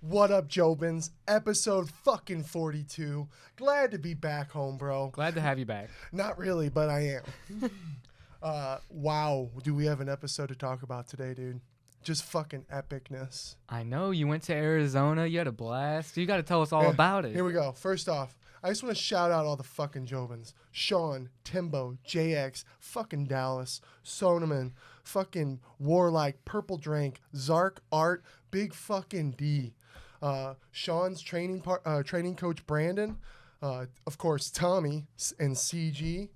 What up, Jobins? Episode fucking 42. Glad to be back home, bro. Glad to have you back. Not really, but I am. Wow. Do we have an episode to talk about today, dude? Just fucking epicness. I know you went to Arizona. You had a blast. You got to tell us all about it. Here we go. First off, I just want to shout out all the fucking Jobins. Sean, Timbo, JX, fucking Dallas, Soneman, fucking Warlike, Purple Drank, Zark, Art, Big fucking D. Sean's training coach Brandon, of course Tommy and CG,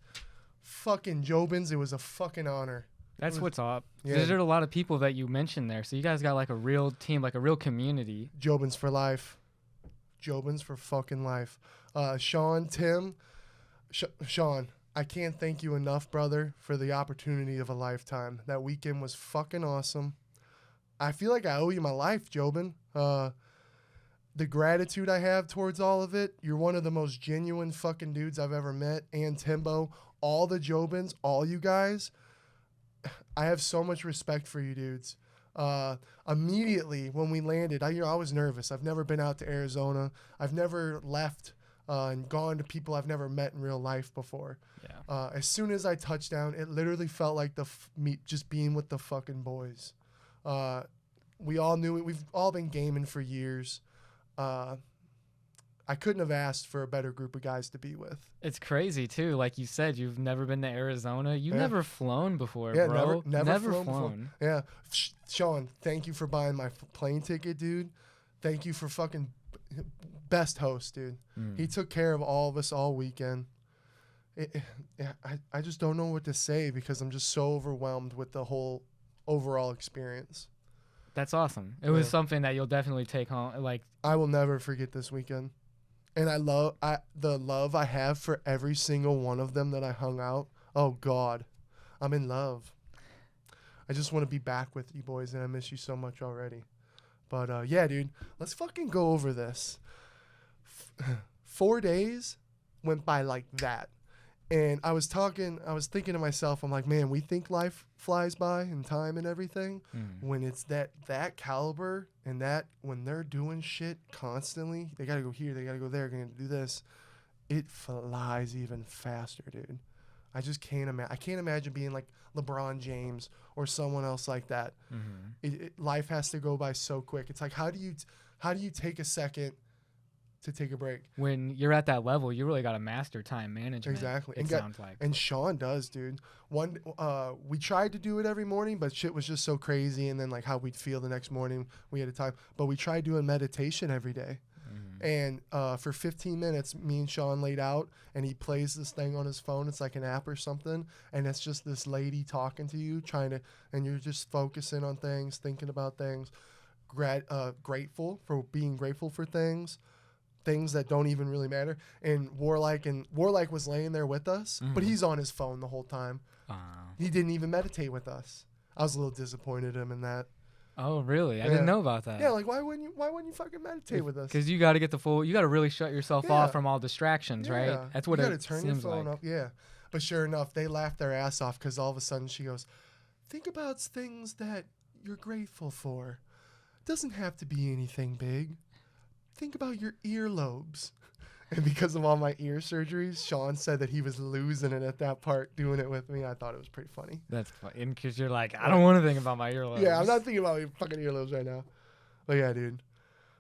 fucking Jobins. It was a fucking honor. That's what's up. Yeah. There's a lot of people that you mentioned there, so you guys got like a real team, like a real community. Jobins for life. Jobins for fucking life. Sean, Tim, Sean, I can't thank you enough, brother, for the opportunity of a lifetime. That weekend was fucking awesome. I feel like I owe you my life, Jobin. The gratitude I have towards all of it, you're one of the most genuine fucking dudes I've ever met. And Timbo, all the Jobins, all you guys, I have so much respect for you dudes. Immediately when we landed, I was nervous. I've never been out to Arizona. I've never left and gone to people I've never met in real life before. Yeah. As soon as I touched down, it literally felt like just being with the fucking boys. We all knew it. We've all been gaming for years. I couldn't have asked for a better group of guys to be with. It's crazy too. Like you said, you've never been to Arizona. You've never flown before, Yeah, bro. never flown before. Yeah. Sean, thank you for buying my plane ticket, dude. Thank you for fucking best host, dude. He took care of all of us all weekend. I just don't know what to say because I'm just so overwhelmed with the whole overall experience. That's awesome. It was something that you'll definitely take home. Like, I will never forget this weekend. And the love I have for every single one of them that I hung out. Oh God, I'm in love. I just want to be back with you boys, and I miss you so much already. But yeah, dude, let's fucking go over this. 4 days went by like that. And I was thinking to myself, I'm like, man, we think life flies by and time and everything. When it's that caliber and that when they're doing shit constantly, they got to go here, they got to go there, going to do this. It flies even faster, dude. I just can't imagine. I can't imagine being like LeBron James or someone else like that. Life has to go by so quick. It's like, how do you take a second to take a break? when you're at that level, you really got to master time management. Exactly. It sounds like. And Sean does, dude. We tried to do it every morning, but shit was just so crazy. And then like how we'd feel the next morning, we had a time. But we tried doing meditation every day. And for 15 minutes, me and Sean laid out, and he plays this thing on his phone. It's like an app or something, and it's just this lady talking to you, and you're just focusing on things, thinking about things, grateful for things that don't even really matter. And Warlike was laying there with us, but he's on his phone the whole time. He didn't even meditate with us. I was a little disappointed in him in that. Oh, really? I didn't know about that. Yeah, like why wouldn't you fucking meditate with us? Because you got to get you got to really shut yourself off from all distractions, right? That's what you it gotta turn seems your phone like. off. Yeah. But sure enough, they laughed their ass off because all of a sudden she goes, think about things that you're grateful for. It doesn't have to be anything big. Think about your earlobes. And because of all my ear surgeries, Sean said that he was losing it at that part doing it with me. I thought it was pretty funny. That's funny. Because you're like, I don't want to think about my earlobes. Yeah, I'm not thinking about my fucking earlobes right now. But yeah, dude.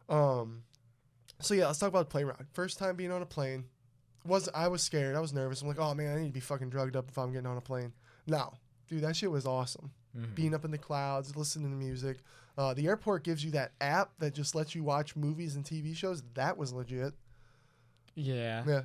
So yeah, let's talk about the plane ride. First time being on a plane. I was scared. I was nervous. I'm like, oh man, I need to be fucking drugged up if I'm getting on a plane. No. Dude, that shit was awesome. Being up in the clouds, listening to music. The airport gives you that app that just lets you watch movies and TV shows. That was legit. Yeah.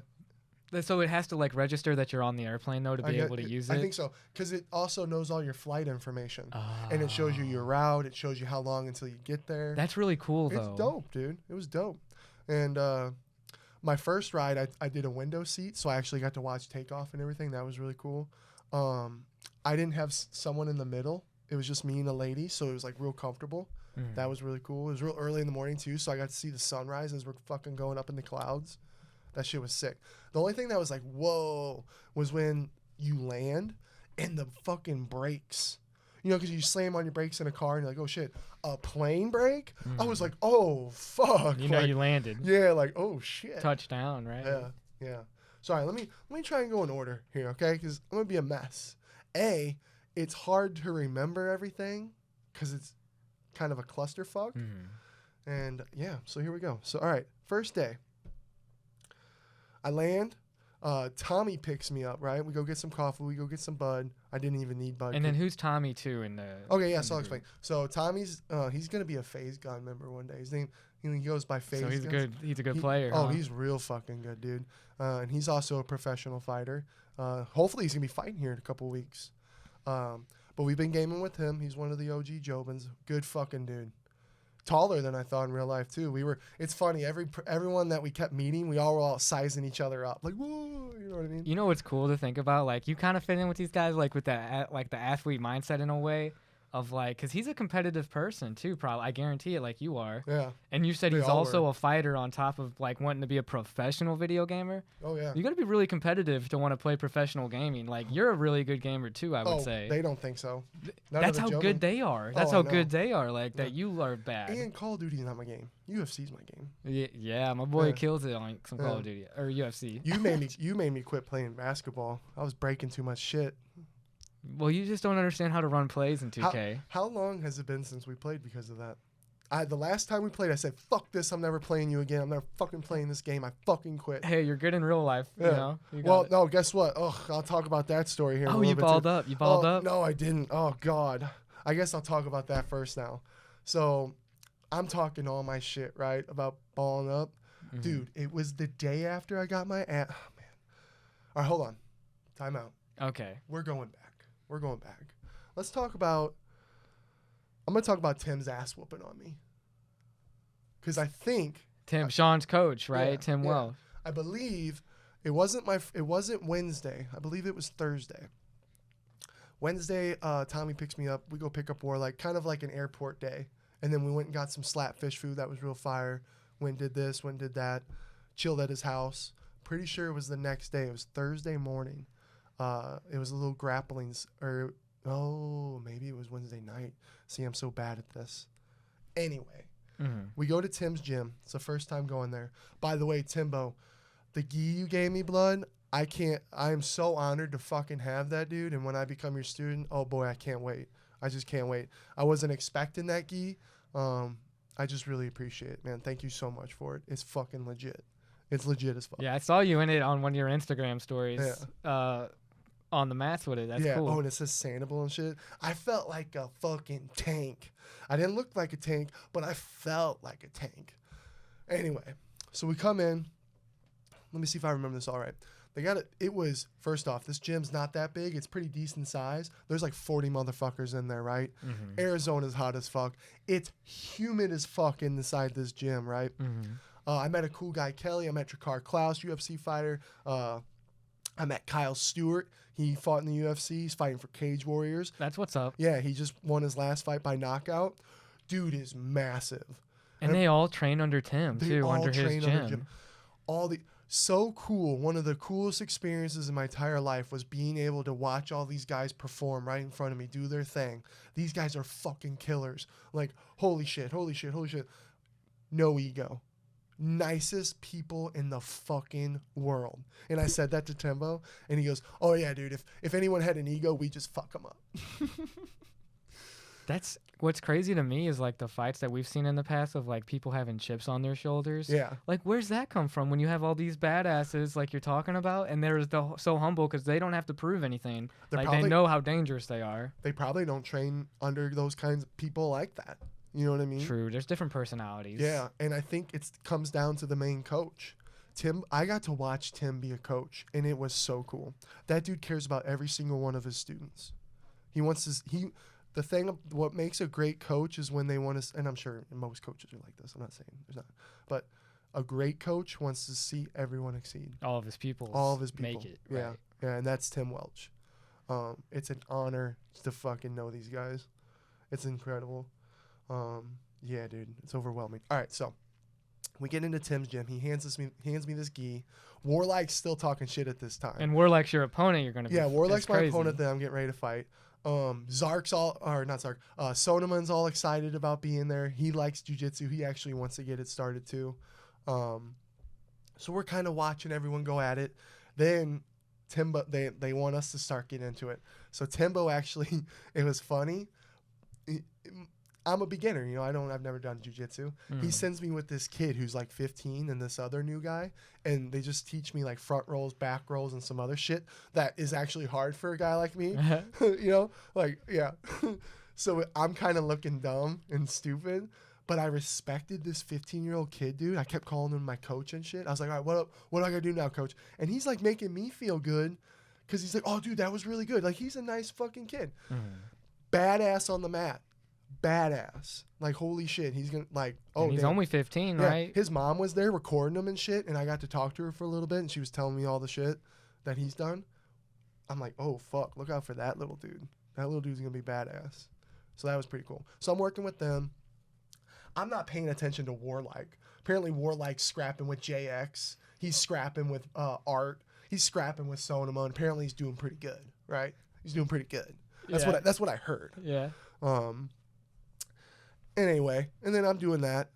So it has to like register that you're on the airplane though to be able to use it? I think so. Because it also knows all your flight information. And it shows you your route. It shows you how long until you get there. That's really cool though. It's dope, dude. It was dope. And my first ride, I did a window seat. So I actually got to watch takeoff and everything. That was really cool. I didn't have someone in the middle. It was just me and a lady. So it was like real comfortable. That was really cool. It was real early in the morning too. So I got to see the sunrise as we're fucking going up in the clouds. That shit was sick. The only thing that was like, whoa, was when you land and the fucking brakes. You know, because you slam on your brakes in a car and you're like, oh shit, a plane brake? I was like, oh fuck. You know, you landed. Yeah, like, oh shit. Touchdown, right? Yeah. Sorry, let me try and go in order here, okay? Because I'm gonna be a mess. It's hard to remember everything because it's kind of a clusterfuck. And yeah, so here we go. So all right, first day. I land. Tommy picks me up, right? We go get some coffee. We go get some bud. I didn't even need bud. And then who's Tommy too in the? Okay, yeah, so I'll explain. So Tommy's he's gonna be a Phase Gun member one day. His name he goes by Phase. So he's a good player. Oh, he's real fucking good, dude. And he's also a professional fighter. Hopefully he's gonna be fighting here in a couple weeks. But we've been gaming with him. He's one of the OG Jobins. Good fucking dude. Taller than I thought in real life too. It's funny, everyone that we kept meeting, we all were all sizing each other up, like, whoa, you know what I mean? You know what's cool to think about? Like, you kind of fit in with these guys, like with that, like the athlete mindset in a way. Of like, because he's a competitive person too, probably. I guarantee it, like you are. Yeah. And you said he's also a fighter on top of like wanting to be a professional video gamer. Oh yeah. You got to be really competitive to want to play professional gaming. Like you're a really good gamer too, I would say. They don't think so. That's how good they are. That's how good they are. Like that you are bad. And Call of Duty is not my game. UFC's my game. Yeah, my boy kills it on some Call of Duty or UFC. You made me quit playing basketball. I was breaking too much shit. Well, you just don't understand how to run plays in 2K. How long has it been since we played because of that? The last time we played, I said, fuck this, I'm never playing you again. I'm never fucking playing this game. I fucking quit. Hey, you're good in real life. Yeah. You know? Well, no, guess what? Oh, I'll talk about that story here. Oh, you balled up. You balled up? No, I didn't. Oh, God. I guess I'll talk about that first now. So I'm talking all my shit, right, about balling up. Dude, it was the day after I got my ass. Oh, man. All right, hold on. Time out. Okay. We're going back. Let's talk about. I'm gonna talk about Tim's ass whooping on me. Because I think Sean's coach, right? Yeah, Tim Wells. I believe it wasn't Wednesday. I believe it was Thursday. Wednesday, Tommy picks me up. We go pick up Warlike, kind of like an airport day. And then we went and got some slapfish food that was real fire. Went and did this, went and did that. Chilled at his house. Pretty sure it was the next day. It was Thursday morning. It was a little grapplings, maybe it was Wednesday night. See, I'm so bad at this. Anyway, we go to Tim's gym. It's the first time going there. By the way, Timbo, the gi you gave me, blood, I am so honored to fucking have that, dude. And when I become your student, oh boy, I can't wait. I just can't wait. I wasn't expecting that gi. I just really appreciate it, man. Thank you so much for it. It's fucking legit. It's legit as fuck. Yeah, I saw you in it on one of your Instagram stories. Yeah. On the mats with it. That's cool. Oh, and it says Sanibel and shit. I felt like a fucking tank. I didn't look like a tank, but I felt like a tank. Anyway, so we come in. Let me see if I remember this all right. It was, first off, this gym's not that big. It's pretty decent size. There's like 40 motherfuckers in there, right? Arizona's hot as fuck. It's humid as fuck inside this gym, right? I met a cool guy, Kelly. I met Drakkar Klaus, UFC fighter. I met Kyle Stewart. He fought in the UFC. He's fighting for Cage Warriors. That's what's up. Yeah, he just won his last fight by knockout. Dude is massive. And they all train under Tim, too, under his gym. So cool. One of the coolest experiences in my entire life was being able to watch all these guys perform right in front of me, do their thing. These guys are fucking killers. Like, holy shit. No ego. Nicest people in the fucking world. And I said that to Timbo, and he goes, oh yeah, dude, if anyone had an ego, we just fuck them up. That's what's crazy to me is like the fights that we've seen in the past of like people having chips on their shoulders. Yeah. Like, where's that come from when you have all these badasses like you're talking about, and they're so humble because they don't have to prove anything. They know how dangerous they are. They probably don't train under those kinds of people like that. You know what I mean? True. There's different personalities. Yeah, and I think it comes down to the main coach. Tim, I got to watch Tim be a coach, and it was so cool. That dude cares about every single one of his students. What makes a great coach is when they want to, and I'm sure most coaches are like this. I'm not saying there's not, but a great coach wants to see everyone exceed. All of his people. Make it. Yeah. Right. Yeah, and that's Tim Welch. It's an honor to fucking know these guys. It's incredible. Yeah, dude, it's overwhelming. All right, so we get into Tim's gym. He hands me this gi. Warlike's still talking shit at this time. And Warlike's your opponent. You're gonna be. Yeah, Warlike's my opponent that I'm getting ready to fight. Zark's all, or not Zark, Soneman's all excited about being there. He likes jiu-jitsu. He actually wants to get it started too. So we're kind of watching everyone go at it. Then Timbo, they want us to start getting into it. So Timbo actually, it was funny. I'm a beginner, you know, I've never done jiu-jitsu. He sends me with this kid who's like 15 and this other new guy, and they just teach me like front rolls, back rolls, and some other shit that is actually hard for a guy like me. You know, like, yeah. So I'm kind of looking dumb and stupid, but I respected this 15-year-old kid, dude. I kept calling him my coach and shit. I was like, all right, what up? What do I gotta do now, coach? And he's like making me feel good because he's like, oh, dude, that was really good. Like, he's a nice fucking kid. Badass on the mat. Badass. Like, holy shit. He's gonna, like, oh, and he's damn. only 15, Yeah, right? his mom was there recording him and shit, and I got to talk to her for a little bit, and she was telling me all the shit that he's done. I'm like, oh, fuck. Look out for that little dude. That little dude's gonna be badass. So that was pretty cool. So I'm working with them. I'm not paying attention to Warlike. Apparently Warlike's scrapping with JX. He's scrapping with Art. He's scrapping with Sonoma. And apparently he's doing pretty good, right? He's doing pretty good. That's what I heard. Yeah. Anyway, and then I'm doing that.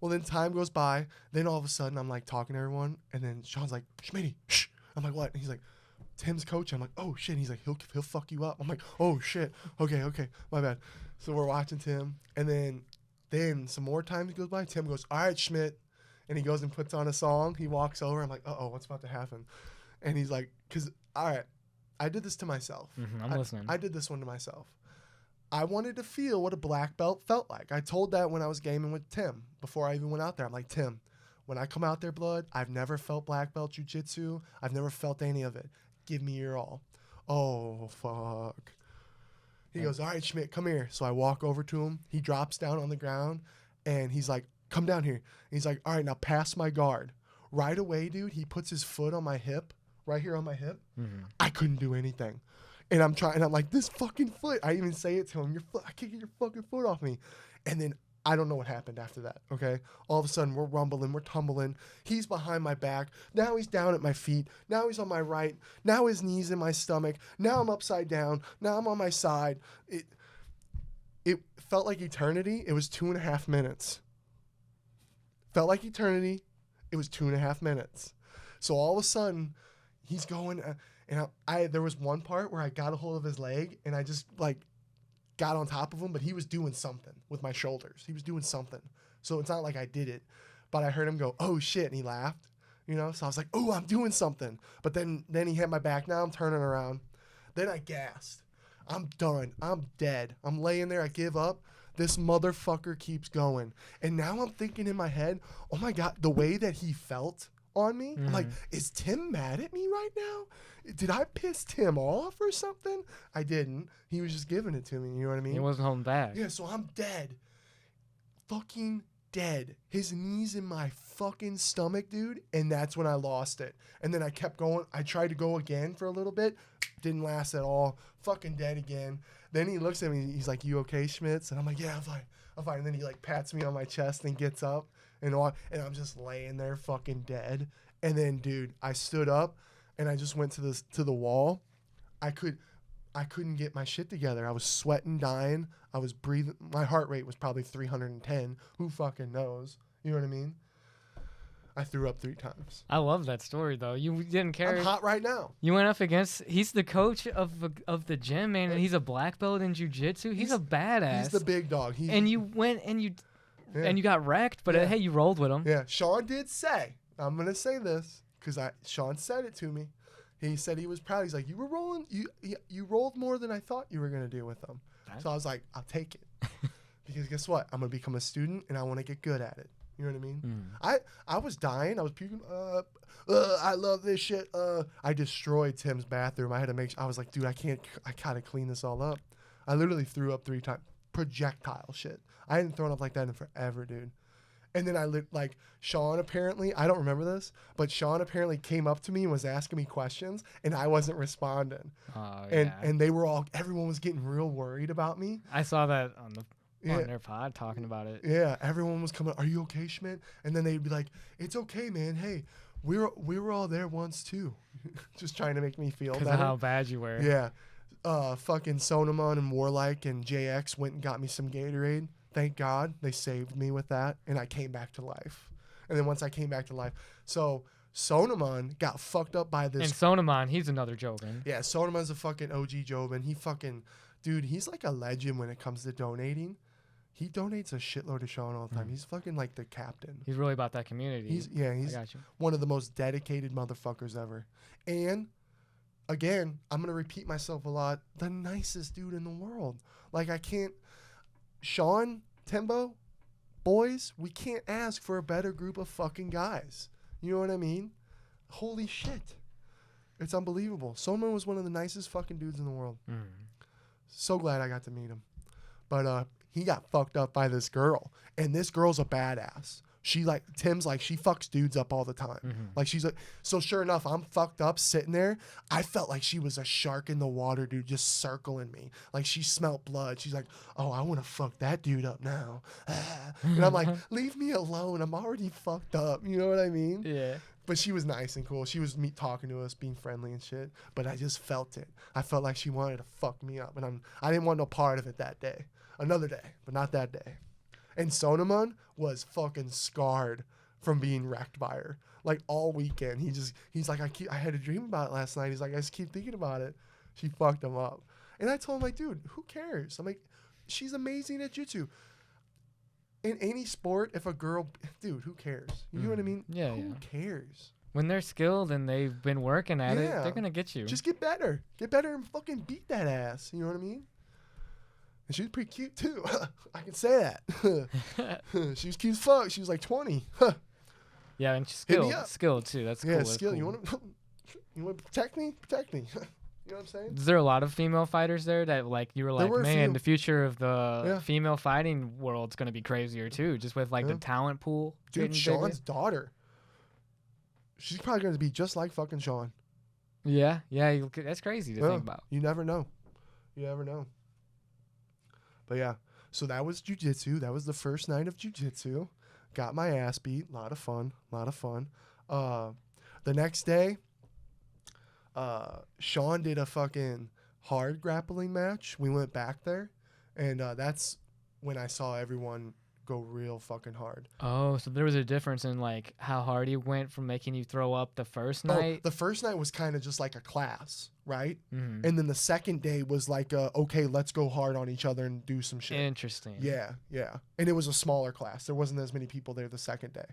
Well, then time goes by. Then all of a sudden I'm like talking to everyone, and then Sean's like, Schmitty, shh. I'm like, what? And he's like, Tim's coach. I'm like, oh shit. And he's like, he'll fuck you up. I'm like, oh shit. Okay, my bad. So we're watching Tim, and then some more time goes by. Tim goes, all right, Schmidt. And he goes and puts on a song. He walks over. I'm like, uh-oh, what's about to happen? And he's like, all right, I did this to myself. I'm listening. I did this one to myself. I wanted to feel what a black belt felt like. I told that when I was gaming with Tim before I even went out there. I'm like, Tim, when I come out there, blood, I've never felt black belt jiu-jitsu. I've never felt any of it. Give me your all. Oh, fuck. He goes, all right, Schmidt, come here. So I walk over to him. He drops down on the ground, and he's like, come down here. And he's like, all right, now pass my guard. Right away, dude, he puts his foot on my hip, right here on my hip. I couldn't do anything. And I'm like, this fucking foot. I even say it to him. I can't get your fucking foot off me. And then I don't know what happened after that, okay? All of a sudden, we're rumbling, we're tumbling. He's behind my back. Now he's down at my feet. Now he's on my right. Now his knee's in my stomach. Now I'm upside down. Now I'm on my side. It felt like eternity. It was 2.5 minutes. Felt like eternity. It was 2.5 minutes. So all of a sudden, he's going... and there was one part where I got a hold of his leg, and I just, like, got on top of him, but he was doing something with my shoulders. He was doing something. So it's not like I did it. But I heard him go, oh, shit, and he laughed. You know? So I was like, oh, I'm doing something. But then he hit my back. Now I'm turning around. Then I gasped. I'm done. I'm dead. I'm laying there. I give up. This motherfucker keeps going. And now I'm thinking in my head, oh, my God, the way that he felt on me. I'm like, is Tim mad at me right now? Did I piss Tim off or something? I didn't. He was just giving it to me. You know what I mean? He wasn't holding back. Yeah, so I'm dead. Fucking dead. His knees in my fucking stomach, dude. And that's when I lost it. And then I kept going. I tried to go again for a little bit. Didn't last at all. Fucking dead again. Then he looks at me. He's like, you okay, Schmitz? And I'm like, yeah, I'm fine. I'm fine. And then he like pats me on my chest and gets up. And I'm just laying there fucking dead. And then, dude, I stood up and I just went to the wall. I couldn't get my shit together. I was sweating, dying. I was breathing. My heart rate was probably 310. Who fucking knows? You know what I mean? I threw up 3 times. I love that story, though. You didn't care. I'm hot right now. You went up against... He's the coach of the gym, man, and he's a black belt in jiu-jitsu. He's a badass. He's the big dog. And you went and you... Yeah. And you got wrecked, but hey, you rolled with him. Yeah, Sean did say, I'm going to say this, because Sean said it to me. He said he was proud. He's like, you were rolling, you rolled more than I thought you were going to do with them. So I was like, I'll take it. Because guess what? I'm going to become a student, and I want to get good at it. You know what I mean? I was dying. I was puking. I love this shit. I destroyed Tim's bathroom. I had to make sure. I was like, dude, I gotta clean this all up. I literally threw up 3 times. Projectile shit. I hadn't thrown up like that in forever, dude. And then Sean apparently, I don't remember this, but Sean apparently came up to me and was asking me questions, and I wasn't responding. And everyone was getting real worried about me. I saw that on their pod talking about it. Yeah, everyone was coming, are you okay, Schmidt? And then they'd be like, it's okay, man. Hey, we were all there once too. Just trying to make me feel better. Because of how bad you were. Yeah. Fucking Sonaman and Warlike and JX went and got me some Gatorade. Thank God they saved me with that, and I came back to life. And then once I came back to life, so Sonaman got fucked up by this. And Sonaman, he's another Jobin. Yeah, Sonaman's a fucking OG Jobin. He fucking, dude, he's like a legend when it comes to donating. He donates a shitload to Sean all the time. He's fucking like the captain. He's really about that community. He's I got you. one of the most dedicated motherfuckers ever. And again, I'm gonna repeat myself a lot. The nicest dude in the world. Like I can't. Sean, Timbo, boys, we can't ask for a better group of fucking guys. You know what I mean? Holy shit. It's unbelievable. Soman was one of the nicest fucking dudes in the world. So glad I got to meet him. But he got fucked up by this girl. And this girl's a badass. She like, Tim's like, she fucks dudes up all the time. Like she's like, so sure enough, I'm fucked up sitting there. I felt like she was a shark in the water, dude, just circling me. Like she smelled blood. She's like, oh, I want to fuck that dude up now. And I'm like, leave me alone. I'm already fucked up. You know what I mean? Yeah. But she was nice and cool. She was talking to us, being friendly and shit. But I just felt it. I felt like she wanted to fuck me up. And I didn't want no part of it that day. Another day, but not that day. And Sonaman was fucking scarred from being wrecked by her. Like all weekend. He's like, I had a dream about it last night. He's like, I just keep thinking about it. She fucked him up. And I told him, like, dude, who cares? I'm like, she's amazing at jiu-jitsu. In any sport, if a girl, dude, who cares? You know what I mean? Yeah. Who cares? When they're skilled and they've been working at it, they're gonna get you. Just get better. Get better and fucking beat that ass. You know what I mean? And she was pretty cute too. I can say that. She was cute as fuck. She was like 20. Yeah, and she's Hit me skilled. up. Skilled too. That's cool. Yeah, That's skill. cool. You want to protect me? Protect me. You know what I'm saying? Is there a lot of female fighters there that like you were like, were a man, few. the future of the female fighting world's gonna be crazier too, just with like the talent pool. Dude, getting Sean's bigger. daughter. She's probably going to be just like fucking Sean. Yeah, that's crazy to think about. You never know. You never know. But yeah, so that was jiu-jitsu. That was the first night of jiu-jitsu. Got my ass beat. A lot of fun. The next day, Sean did a fucking hard grappling match. We went back there, and that's when I saw everyone go real fucking hard. Oh, so there was a difference in like how hard he went from making you throw up the first night? The first night was kind of just like a class, right? Mm-hmm. And then the second day was like, okay, let's go hard on each other and do some shit. Interesting. Yeah. And it was a smaller class. There wasn't as many people there the second day.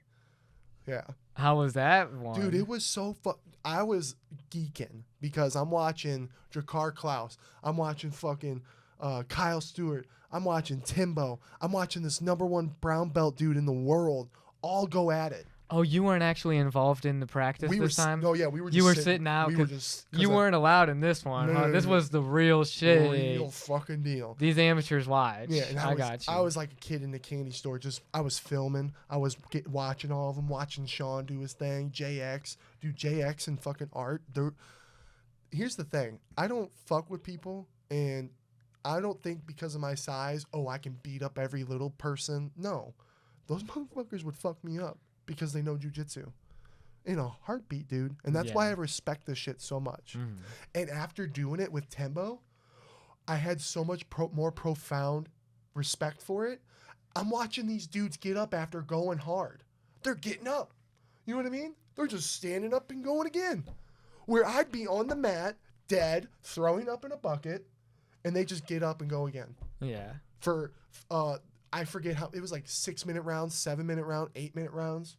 Yeah. How was that one? Dude, it was so fun. I was geeking because I'm watching Drakkar Klaus. I'm watching fucking Kyle Stewart. I'm watching Timbo. I'm watching this #1 brown belt dude in the world all go at it. Oh, you weren't actually involved in the practice this time? No, yeah, we were just You were sitting out because you weren't allowed in this one. No, this was the real shit. Real fucking deal. These amateurs watch. Yeah, and I got you. I was like a kid in the candy store. I was filming. I was watching all of them, watching Sean do his thing, JX. Dude, JX and fucking Art. Here's the thing. I don't fuck with people, and I don't think because of my size, I can beat up every little person. No. Those motherfuckers would fuck me up because they know jiu-jitsu. In a heartbeat, dude. And that's why I respect this shit so much. Mm. And after doing it with Timbo, I had so much more profound respect for it. I'm watching these dudes get up after going hard. They're getting up. You know what I mean? They're just standing up and going again. Where I'd be on the mat, dead, throwing up in a bucket, and they just get up and go again. Yeah. For, I forget how, it was like 6-minute rounds, 7-minute round, 8-minute rounds.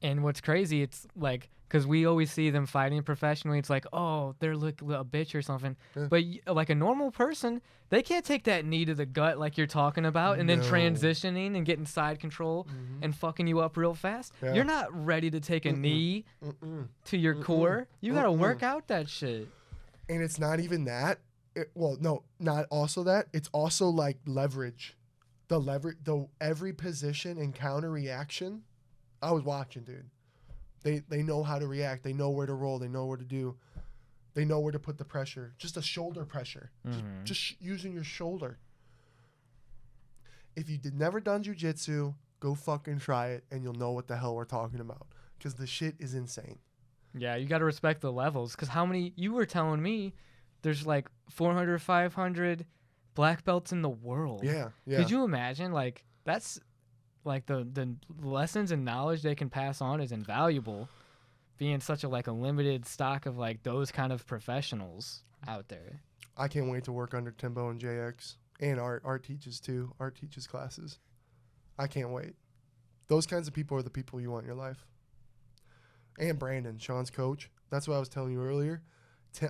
And what's crazy, it's like, because we always see them fighting professionally, it's like, oh, they're like a bitch or something. Yeah. But like a normal person, they can't take that knee to the gut like you're talking about and then transitioning and getting side control and fucking you up real fast. Yeah. You're not ready to take a knee to your core. You got to work out that shit. And it's not even that. Not also that. It's also like leverage. Every position and counter reaction. I was watching, dude. They know how to react. They know where to roll. They know where to do. They know where to put the pressure. Just a shoulder pressure. Just using your shoulder. If you never done jiu-jitsu, go fucking try it, and you'll know what the hell we're talking about. Because the shit is insane. Yeah, you got to respect the levels. Because how many, you were telling me, there's like 400, 500 black belts in the world. Yeah. Could you imagine? Like, that's like the lessons and knowledge they can pass on is invaluable, being such a like a limited stock of like those kind of professionals out there. I can't wait to work under Timbo and JX. And Art teaches too. Art teaches classes. I can't wait. Those kinds of people are the people you want in your life. And Brandon, Sean's coach. That's what I was telling you earlier.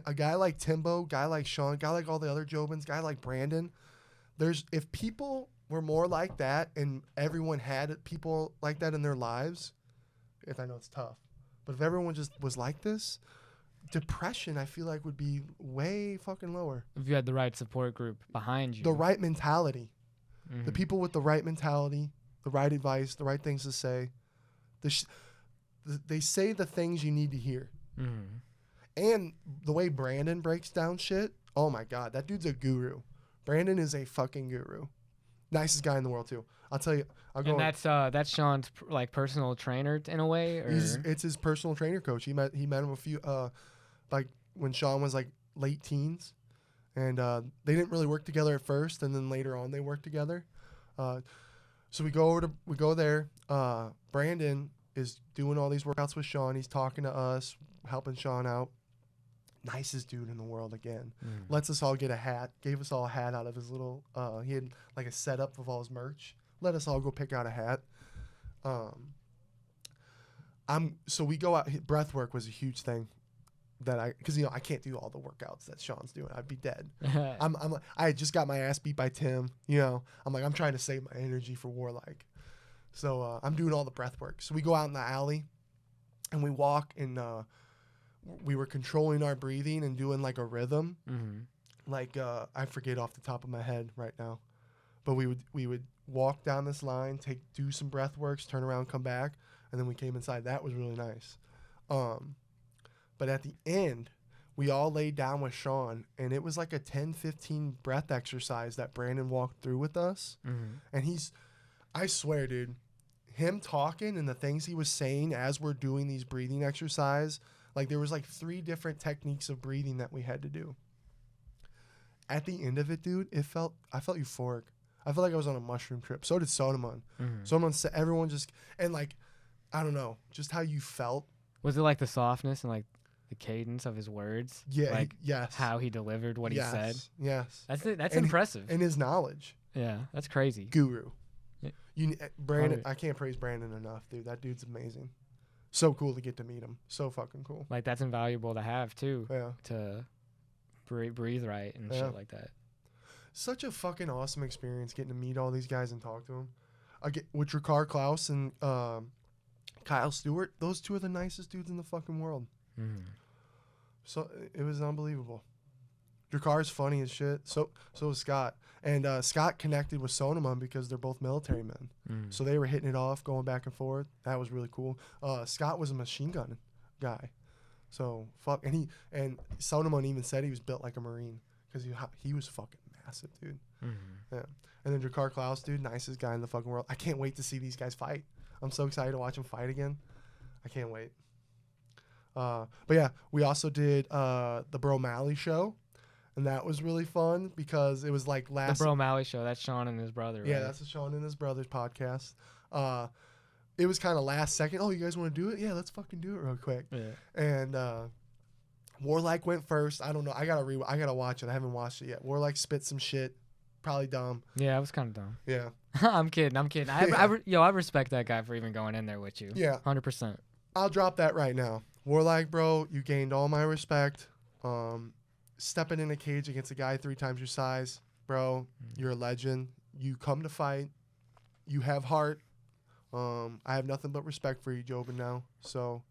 A guy like Timbo, guy like Sean, guy like all the other Jobins, guy like Brandon. If people were more like that and everyone had people like that in their lives, if I know it's tough, but if everyone just was like this, depression, I feel like, would be way fucking lower. If you had the right support group behind you. The right mentality. Mm-hmm. The people with the right mentality, the right advice, the right things to say. They say the things you need to hear. Mm-hmm. And the way Brandon breaks down shit, oh my God, that dude's a guru. Brandon is a fucking guru. Nicest guy in the world too. I'll tell you. And that's Sean's like personal trainer in a way, or it's his personal trainer coach. He met him a few like when Sean was like late teens, and they didn't really work together at first, and then later on they worked together. So we go there. Brandon is doing all these workouts with Sean. He's talking to us, helping Sean out. Nicest dude in the world again. Lets us all get a hat. Gave us all a hat out of his little he had like a setup of all his merch. Let us all go pick out a hat. So we go out. Breath work was a huge thing because I can't do all the workouts that Sean's doing. I'd be dead. I just got my ass beat by Tim. I'm trying to save my energy for Warlike. So I'm doing all the breath work. So we go out in the alley and we walk, and we were controlling our breathing and doing like a rhythm. Mm-hmm. Like I forget off the top of my head right now, but we would walk down this line, do some breath works, turn around, come back, and then we came inside. That was really nice. But at the end, we all laid down with Sean, and it was like a 10-15 breath exercise that Brandon walked through with us. Mm-hmm. And I swear, dude, him talking and the things he was saying as we're doing these breathing exercise, like there was like 3 different techniques of breathing that we had to do. At the end of it, dude, I felt euphoric. I felt like I was on a mushroom trip. So did Sonoman. Mm-hmm. Sonoman said, everyone just, and like, I don't know, just how you felt. Was it like the softness and like the cadence of his words? Yeah. Like yes. How he delivered what he said? Yes. That's impressive. And his knowledge. Yeah, that's crazy. Guru. Brandon, I can't praise Brandon enough, dude. That dude's amazing. So cool to get to meet him. So fucking cool. Like, that's invaluable to have, too. Yeah. To breathe right and shit like that. Such a fucking awesome experience getting to meet all these guys and talk to them. With Drakar Klaus and Kyle Stewart, those 2 are the nicest dudes in the fucking world. Mm. So it was unbelievable. Drakar's funny as shit. So was Scott. And Scott connected with Sonoman because they're both military men. Mm. So they were hitting it off, going back and forth. That was really cool. Scott was a machine gun guy. So fuck. And Sonoman even said he was built like a Marine because he was fucking massive, dude. Mm-hmm. Yeah. And then Drakar Klaus, dude, nicest guy in the fucking world. I can't wait to see these guys fight. I'm so excited to watch them fight again. I can't wait. But yeah, we also did the Bro Malley show. And that was really fun because it was like The Bro Malley show. That's Sean and his brother, right? Yeah, that's the Sean and his brother's podcast. It was kind of last second. Oh, you guys want to do it? Yeah, let's fucking do it real quick. Yeah. And Warlike went first. I don't know. I gotta watch it. I haven't watched it yet. Warlike spit some shit. Probably dumb. Yeah, I was kind of dumb. Yeah. I'm kidding. I respect that guy for even going in there with you. Yeah. 100%. I'll drop that right now. Warlike, bro, you gained all my respect. Stepping in a cage against a guy 3 times your size, bro, you're a legend. You come to fight. You have heart. I have nothing but respect for you, Jobin, now. So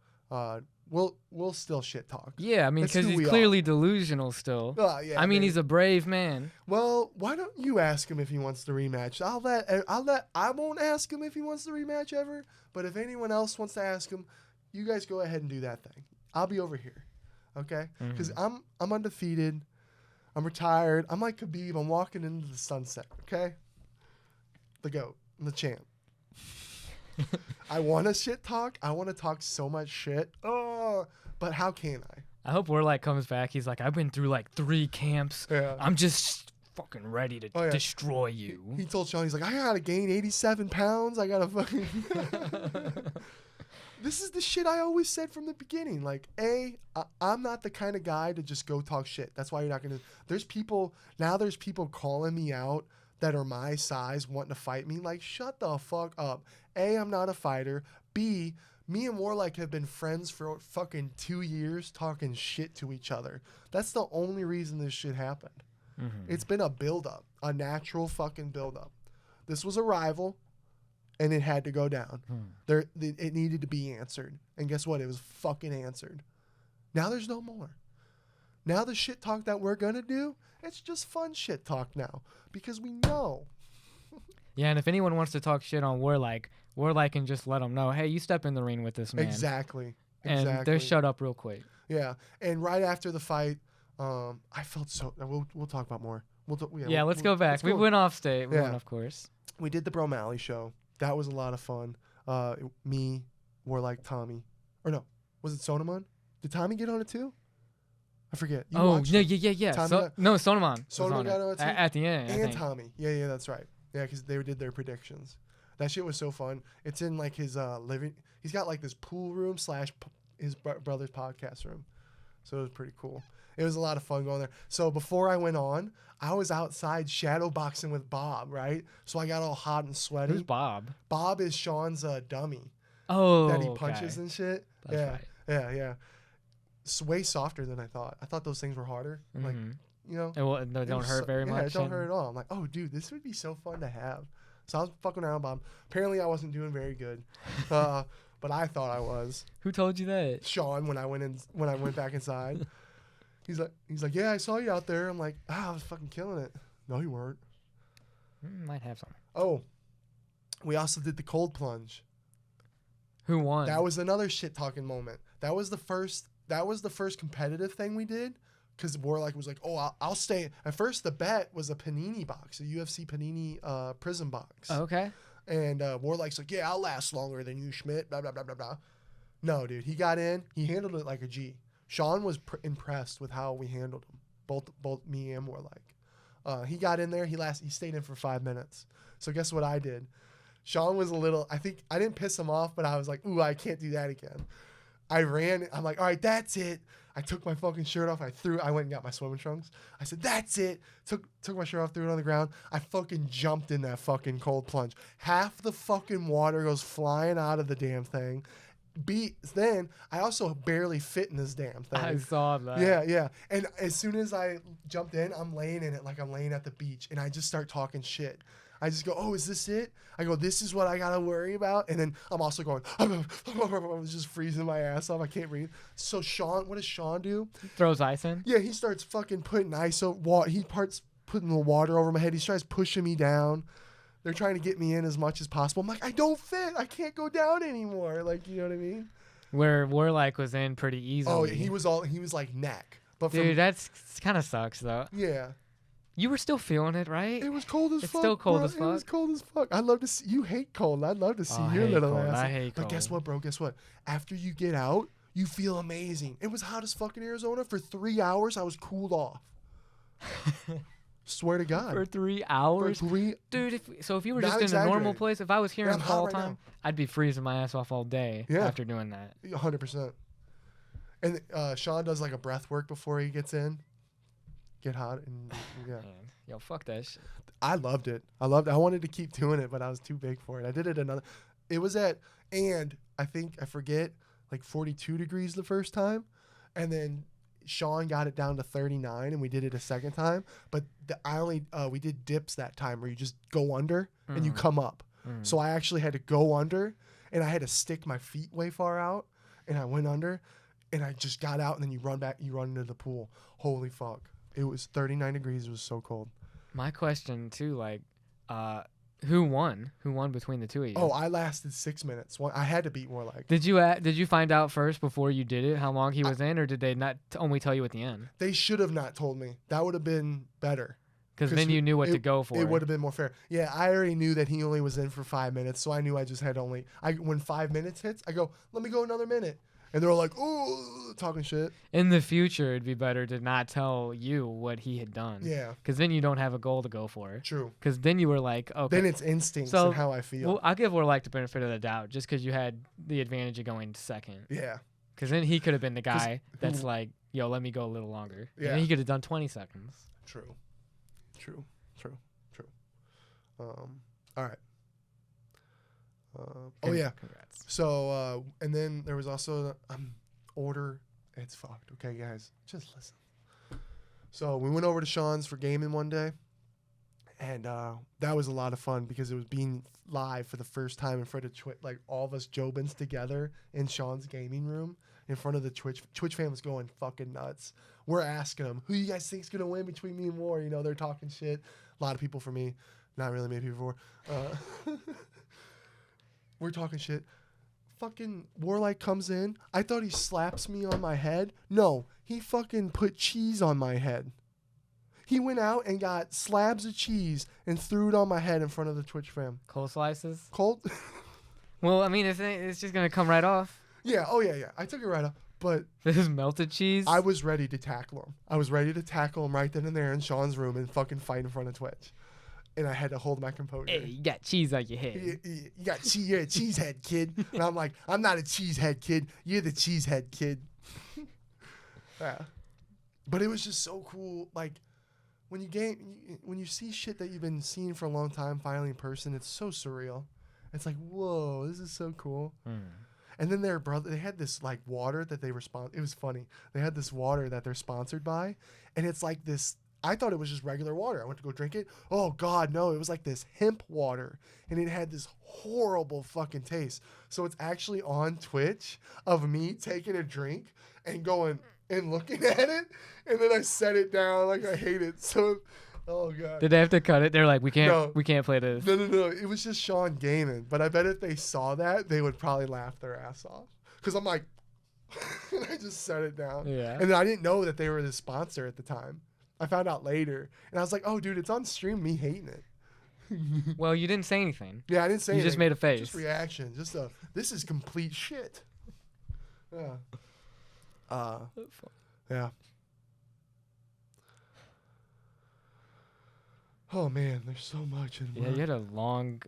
we'll still shit talk. Yeah, I mean, because he's clearly delusional still. Yeah, I mean, he's a brave man. Well, why don't you ask him if he wants to rematch? I won't ask him if he wants to rematch ever. But if anyone else wants to ask him, you guys go ahead and do that thing. I'll be over here. Okay? Because I'm undefeated. I'm retired. I'm like Khabib. I'm walking into the sunset. Okay? The GOAT. I'm the champ. I want to shit talk. I want to talk so much shit. Oh, but how can I? I hope Warlike comes back. He's like, I've been through like 3 camps. Yeah. I'm just fucking ready to destroy you. He told Sean, he's like, I gotta gain 87 pounds. I gotta fucking. This is the shit I always said from the beginning. Like, I'm not the kind of guy to just go talk shit. That's why you're not gonna. There's people calling me out that are my size wanting to fight me. Like, shut the fuck up. I'm not a fighter. B, me and Warlike have been friends for fucking 2 years talking shit to each other. That's the only reason this shit happened. Mm-hmm. It's been a buildup, a natural fucking buildup. This was a rival, and it had to go down. It needed to be answered. And guess what? It was fucking answered. Now there's no more. Now the shit talk that we're going to do, it's just fun shit talk now. Because we know. Yeah, and if anyone wants to talk shit on Warlike can just let them know, hey, you step in the ring with this man. Exactly. And they'll shut up real quick. Yeah. And right after the fight, I felt so... We'll talk about more. Let's go back. We went off state. We went off course. We did the Bro Malley show. That was a lot of fun. Me, Warlike, Tommy. Or no, was it Sonaman? Did Tommy get on it too? I forget. Yeah. Sonaman. Sonaman got on it too? At the end. And Tommy. Yeah, that's right. Yeah, because they did their predictions. That shit was so fun. It's in like his living. He's got like this pool room / his brother's podcast room. So it was pretty cool. It was a lot of fun going there. So before I went on, I was outside shadow boxing with Bob, right? So I got all hot and sweaty. Who's Bob? Bob is Sean's dummy. Oh, that he punches and shit. That's right. Yeah. It's way softer than I thought. I thought those things were harder. Mm-hmm. Like, you know. They don't hurt very much. Yeah, it don't hurt at all. I'm like, oh, dude, this would be so fun to have. So I was fucking around, Bob. Apparently, I wasn't doing very good, but I thought I was. Who told you that? Sean, when I went back inside. He's like, yeah, I saw you out there. I'm like, I was fucking killing it. No, you weren't. Might have some. Oh, we also did the cold plunge. Who won? That was another shit talking moment. That was the first competitive thing we did. Because Warlike was like, oh, I'll stay. At first, the bet was a Panini box, a UFC Panini prison box. Oh, okay. And Warlike's like, yeah, I'll last longer than you, Schmidt. Blah blah blah blah blah. No, dude, he got in. He handled it like a G. Sean was impressed with how we handled him, both me and Warlike. He got in there. He stayed in for 5 minutes. So guess what I did? Sean was I think I didn't piss him off, but I was like, ooh, I can't do that again. I ran. I'm like, all right, that's it. I took my fucking shirt off. I went and got my swimming trunks. I said, that's it. Took my shirt off, threw it on the ground. I fucking jumped in that fucking cold plunge. Half the fucking water goes flying out of the damn thing. Then I also barely fit in this damn thing. I saw that. Yeah. And as soon as I jumped in, I'm laying in it like I'm laying at the beach, and I just start talking shit. I just go, oh, is this it? I go, this is what I gotta worry about. And then I'm also going, I was just freezing my ass off. I can't breathe. So what does Sean do? Throws ice in? Yeah, he starts fucking putting ice over. He parts putting the water over my head. He starts pushing me down. They're trying to get me in as much as possible. I'm like, I don't fit. I can't go down anymore. Like, you know what I mean? Where Warlike was in pretty easily. Oh, he was like neck. But dude, that's kind of sucks though. Yeah. You were still feeling it, right? It was cold as fuck. It's still cold as fuck. It was cold as fuck. I'd love to see you hate cold. I'd love to see your little ass. I hate cold. But guess what, bro? Guess what? After you get out, you feel amazing. It was hot as fucking Arizona. For 3 hours, I was cooled off. Swear to God. For 3 hours? Dude, if you were just in a normal place, if I was here in fall time, I'd be freezing my ass off all day after doing that. 100%. And Sean does like a breath work before he gets in. Get hot and yeah. Man, yo, fuck that shit. I loved it. I wanted to keep doing it, but I was too big for it. I did it it was and I forget, like 42 degrees the first time. And then Sean got it down to 39 and we did it a second time. But we did dips that time where you just go under and you come up. So I actually had to go under and I had to stick my feet way far out and I went under and I just got out and then you run back, you run into the pool. Holy fuck. It was 39 degrees. It was so cold. My question too, like, who won? Who won between the two of you? Oh, I lasted 6 minutes. I had to beat Warlike. Did you find out first before you did it how long he was in, or did they not only tell you at the end? They should have not told me. That would have been better. Because then you knew what to go for. It would have been more fair. Yeah, I already knew that he only was in for 5 minutes, so I knew I just had when 5 minutes hits, I go, let me go another minute. And they're like, oh, talking shit. In the future, it'd be better to not tell you what he had done. Yeah. Because then you don't have a goal to go for. True. Because then you were like, okay. Then it's instincts So, and how I feel. Well, I'll give Warlike the benefit of the doubt just because you had the advantage of going second. Yeah. Because then he could have been the guy that's like, yo, let me go a little longer. Yeah. And then he could have done 20 seconds. True. All right. Oh, yeah. Congrats. So, and then there was also order. It's fucked. Okay, guys, just listen. So we went over to Sean's for gaming one day, and that was a lot of fun because it was being live for the first time in front of like all of us Jobins together in Sean's gaming room in front of the Twitch fan was going fucking nuts. We're asking them, who you guys think's gonna win between me and War? You know, they're talking shit. A lot of people for me, not really many people for. We're talking shit. Fucking Warlike comes in. I thought he slaps me on my head. No, he fucking put cheese on my head. He went out and got slabs of cheese and threw it on my head in front of the Twitch fam. Cold slices? Cold? Well, I mean, it's just going to come right off. Yeah, oh yeah. I took it right off. But this is melted cheese? I was ready to tackle him. I was ready to tackle him right then and there in Sean's room and fucking fight in front of Twitch. And I had to hold my composure. Hey, you got cheese on your head. You got cheese. You're a cheesehead kid. And I'm like, I'm not a cheesehead kid. You're the cheesehead kid. Yeah. But it was just so cool. Like when you see shit that you've been seeing for a long time finally in person, it's so surreal. It's like, whoa, this is so cool. And then their brother, they had this like water that they were it was funny. They had this water that they're sponsored by, and it's like this. I thought it was just regular water. I went to go drink it. Oh, God, no. It was like this hemp water, and it had this horrible fucking taste. So it's actually on Twitch of me taking a drink and going and looking at it, and then I set it down like I hate it. So, oh, God. Did they have to cut it? They're like, we can't play this. No. It was just Sean gaming. But I bet if they saw that, they would probably laugh their ass off. Because I'm like, and I just set it down. Yeah. And then I didn't know that they were the sponsor at the time. I found out later, and I was like, "Oh, dude, it's on stream. Me hating it." Well, you didn't say anything. Yeah, I didn't say anything. You just made a face. Just reaction. This is complete shit. Yeah. Yeah. Oh man, there's so much in. Yeah, you had a long.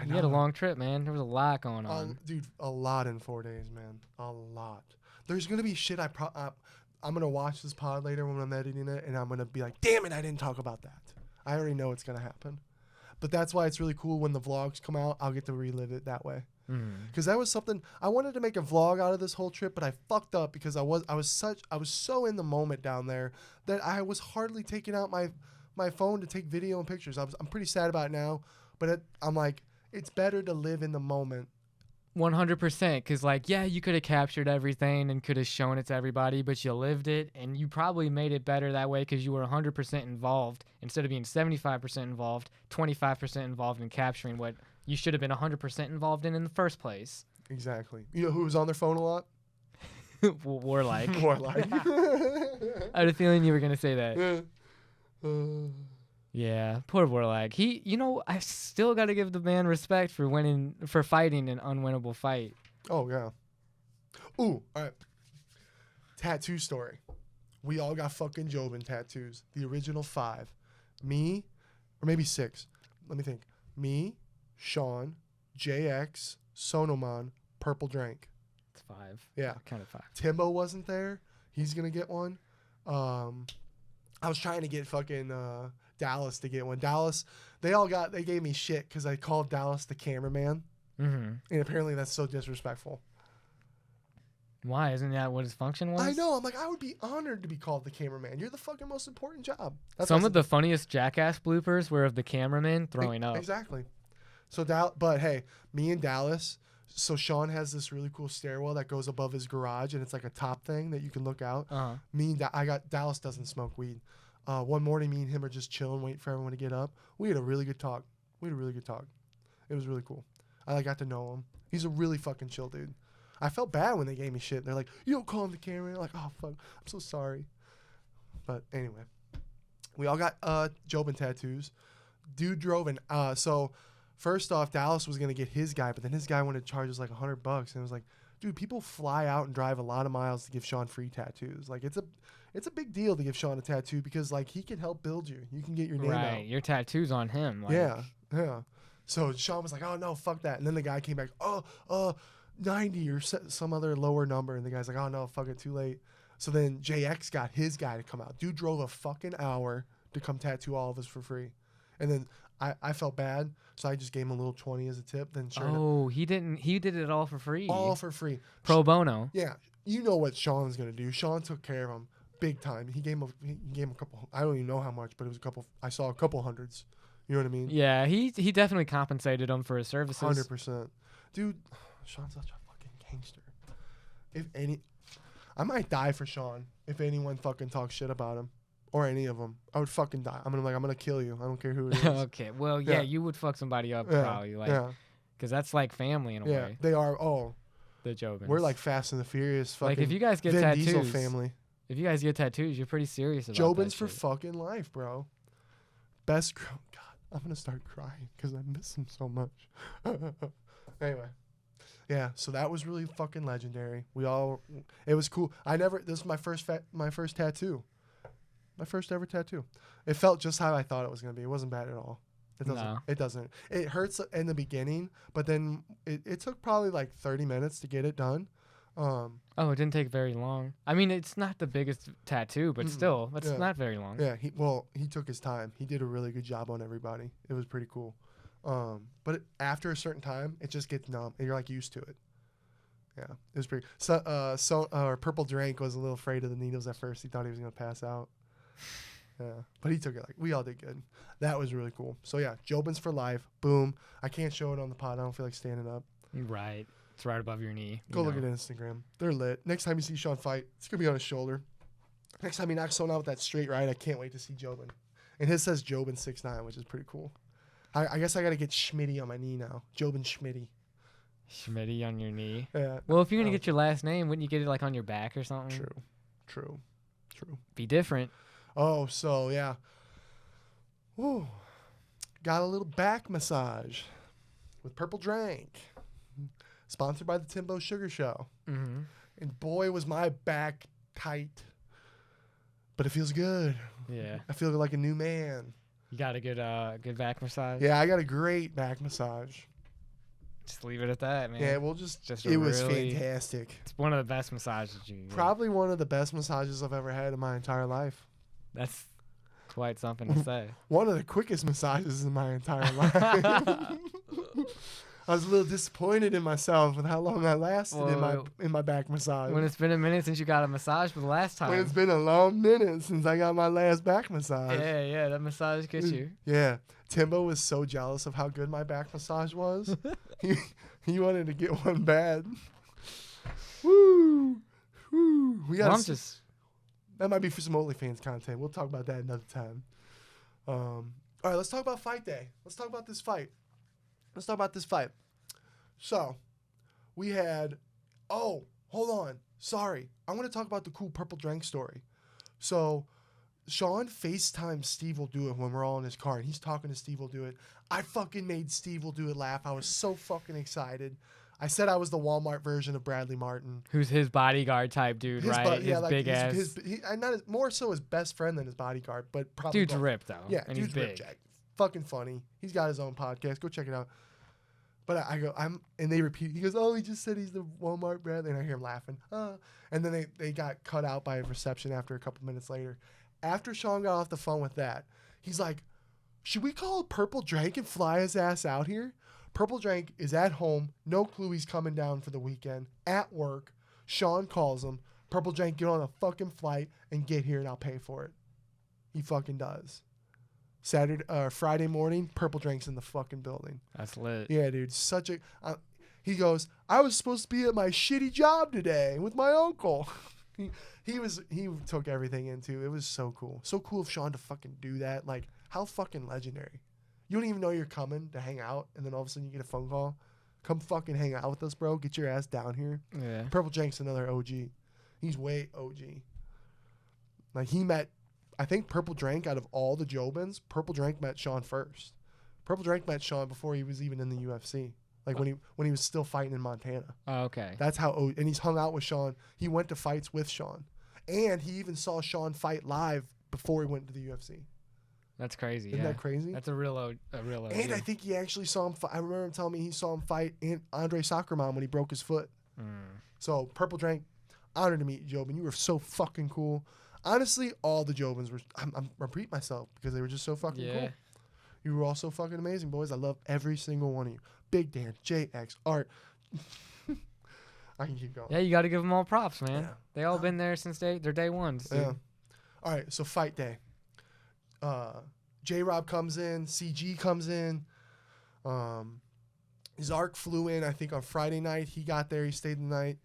You had a long trip, man. There was a lot going on. Dude, a lot in 4 days, man. A lot. There's gonna be shit I'm going to watch this pod later when I'm editing it, and I'm going to be like, damn it, I didn't talk about that. I already know it's going to happen. But that's why it's really cool when the vlogs come out, I'll get to relive it that way. Because that was something, I wanted to make a vlog out of this whole trip, but I fucked up because I was so in the moment down there that I was hardly taking out my phone to take video and pictures. I'm pretty sad about it now, but I'm like, it's better to live in the moment. 100%, because like, yeah, you could have captured everything and could have shown it to everybody, but you lived it, and you probably made it better that way because you were 100% involved instead of being 75% involved, 25% involved in capturing what you should have been 100% involved in the first place. Exactly. You know who was on their phone a lot? Warlike. Warlike. I had a feeling you were going to say that. Yeah, poor Warlike. I still got to give the man respect for fighting an unwinnable fight. Oh, yeah. Ooh, all right. Tattoo story. We all got fucking Jobin tattoos. The original 5. Me, or maybe 6. Let me think. Me, Sean, JX, Sonoman, Purple Drank. It's 5. Yeah. Kind of 5. Timbo wasn't there. He's going to get one. I was trying to get fucking Dallas to get one. Dallas, they gave me shit because I called Dallas the cameraman. And apparently that's so disrespectful. Why? Isn't that what his function was? I know. I'm like, I would be honored to be called the cameraman. You're the fucking most important job. Some of the funniest Jackass bloopers were of the cameraman throwing up. Exactly. So, but hey, me and Dallas, so Sean has this really cool stairwell that goes above his garage, and it's like a top thing that you can look out. Dallas doesn't smoke weed. One morning, me and him are just chilling, waiting for everyone to get up. We had a really good talk. It was really cool. I got to know him. He's a really fucking chill dude. I felt bad when they gave me shit. They're like, you don't call him the camera. Like, oh, fuck. I'm so sorry. But anyway, we all got Jobin tattoos. Dude drove so first off, Dallas was gonna get his guy, but then his guy wanted to charge us like $100, and it was like, dude, people fly out and drive a lot of miles to give Sean free tattoos. Like it's a big deal to give Sean a tattoo because like he can help build you. You can get your name out. Right, your tattoo's on him. Like. Yeah. So Sean was like, oh no, fuck that. And then the guy came back, 90 or some other lower number, and the guy's like, oh no, fuck it, too late. So then JX got his guy to come out. Dude drove a fucking hour to come tattoo all of us for free. And then I felt bad, so I just gave him a little 20 as a tip. Then he didn't. He did it all for free. All for free. Pro bono. Yeah, you know what Sean's gonna do. Sean took care of him big time. He gave him a couple. I don't even know how much, but it was a couple. I saw a couple hundreds. You know what I mean? Yeah, he definitely compensated him for his services. 100%, dude. Sean's such a fucking gangster. I might die for Sean if anyone fucking talks shit about him. Or any of them, I would fucking die. I'm gonna kill you. I don't care who it is. Okay, well, yeah, you would fuck somebody up probably, like, because that's like family in a way. Yeah, they are. Oh, the Jobins. We're like Fast and the Furious. Fucking like if you guys get Vin tattoos, Diesel family. If you guys get tattoos, you're pretty serious about Jobins that for shit. fucking life, bro. God, I'm gonna start crying because I miss him so much. Anyway, yeah. So that was really fucking legendary. It was cool. This is my first tattoo. My first ever tattoo. It felt just how I thought it was going to be. It wasn't bad at all. It doesn't. No. It doesn't. It hurts in the beginning, but then it took probably like 30 minutes to get it done. Oh, it didn't take very long. I mean, it's not the biggest tattoo, but still, that's not very long. Yeah, he took his time. He did a really good job on everybody. It was pretty cool. But after a certain time, it just gets numb, and you're like used to it. Yeah, it was pretty. Purple Drank was a little afraid of the needles at first. He thought he was gonna pass out. Yeah, but he took it we all did good. That was really cool. So yeah, Jobins for life. Boom. I can't show it on the pod. I don't feel like standing up. Right. It's right above your knee. Go look at Instagram. They're lit. Next time you see Sean fight, it's gonna be on his shoulder. Next time he knocks someone out with that straight right, I can't wait to see Jobin. And his says Jobin 6'9", which is pretty cool. I guess I gotta get Schmitty on my knee now. Jobin Schmitty. Schmitty on your knee. Yeah. Well, if you're gonna get your last name, wouldn't you get it like on your back or something? True. Be different. Oh, so yeah. Ooh. Got a little back massage with Purple Drank. Sponsored by the Timbo Sugar Show. Mm-hmm. And boy, was my back tight. But it feels good. Yeah. I feel like a new man. You got a good back massage? Yeah, I got a great back massage. Just leave it at that, man. Yeah, we'll it was fantastic. It's one of the best massages you get. Probably one of the best massages I've ever had in my entire life. That's quite something to say. One of the quickest massages in my entire life. I was a little disappointed in myself with how long I lasted in my back massage. When it's been a minute since you got a massage for the last time. When it's been a long minute since I got my last back massage. Yeah, that massage gets you. Yeah. Timbo was so jealous of how good my back massage was. he wanted to get one bad. Woo! That might be for some OnlyFans content. We'll talk about that another time. All right, let's talk about fight day. Let's talk about this fight. So, we had... Oh, hold on. Sorry. I want to talk about the cool Purple Drank story. So, Sean FaceTimes Steve Will Do It when we're all in his car, and he's talking to Steve Will Do It. I fucking made Steve Will Do It laugh. I was so fucking excited. I said I was the Walmart version of Bradley Martin. Who's his bodyguard type dude, right? His big ass. More so his best friend than his bodyguard, but probably... Dude's ripped, though. Yeah, and dude's he's big. ripped, Jack. Fucking funny. He's got his own podcast. Go check it out. But and they repeat. He goes, oh, he just said he's the Walmart Bradley. And I hear him laughing. And then they got cut out by reception after a couple minutes later. After Sean got off the phone with that, he's like, should we call Purple Drank and fly his ass out here? Purple Drank is at home. No clue he's coming down for the weekend. At work. Sean calls him. Purple Drank, get on a fucking flight and get here and I'll pay for it. He fucking does. Friday morning, Purple Drank's in the fucking building. That's lit. Yeah, dude. He goes, I was supposed to be at my shitty job today with my uncle. He took everything into. It was so cool. So cool of Sean to fucking do that. Like, how fucking legendary. You don't even know you're coming to hang out, and then all of a sudden you get a phone call. Come fucking hang out with us, bro. Get your ass down here. Yeah. Purple Drank's another OG. He's way OG. Like, he met... I think Purple Drank, out of all the Jobins, Purple Drank met Sean first. Purple Drank met Sean before he was even in the UFC. Like when he was still fighting in Montana. Oh, okay. That's how. And he's hung out with Sean. He went to fights with Sean, and he even saw Sean fight live before he went to the UFC. That's crazy. Isn't that crazy? That's a real OG. And I think he actually saw him. I remember him telling me he saw him fight Andre Soccerman when he broke his foot. So Purple Drank, honored to meet you, Jobin. You were so fucking cool. Honestly, all the Jobins were. I'm repeating myself because they were just so fucking cool. You were all so fucking amazing, boys. I love every single one of you. Big Dan, JX, Art. I can keep going. Yeah, you got to give them all props, man. Yeah. They all been there since they're day ones. Dude. Yeah. All right, so fight day. Jrob comes in, CG comes in. Zark flew in, I think, on Friday night. He got there. He stayed the night.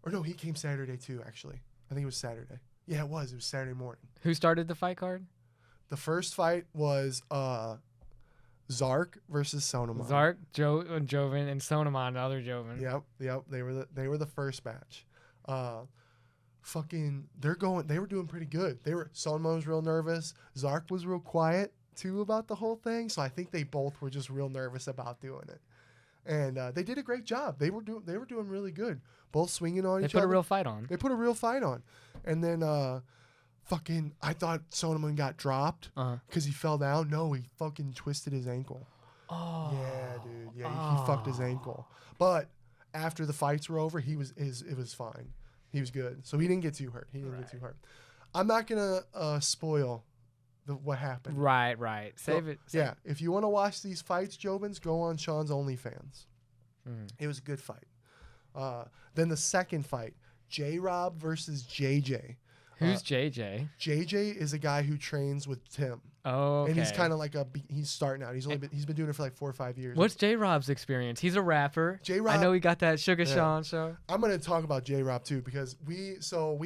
Or no, he came Saturday too, actually. I think it was Saturday. Yeah, it was. It was Saturday morning. Who started the fight card? The first fight was Zark versus Sonoman. Zark, Jobin, and Sonoman, the other Jobin. Yep. They were the first match. They were doing pretty good. Sonoman was real nervous. Zark was real quiet too about the whole thing. So I think they both were just real nervous about doing it. And they did a great job. They were doing really good. Both swinging on each other. They put a real fight on. They put a real fight on. And then I thought Sonoman got dropped because he fell down. No, he fucking twisted his ankle. Oh. Yeah, dude. Yeah, he fucked his ankle. But after the fights were over, it was fine. He was good. So he didn't get too hurt. I'm not going to spoil what happened. Right. Save it. Yeah, if you want to watch these fights, Jobins, go on Sean's OnlyFans. It was a good fight. Then the second fight, Jrob versus JJ. Who's JJ? JJ is a guy who trains with Tim. Oh, okay. And he's kind of like he's starting out. He's been doing it for like 4 or 5 years. What's J-Rob's experience? He's a rapper. J-Rob, I know he got that Sugar Sean show. I'm gonna talk about J-Rob too because we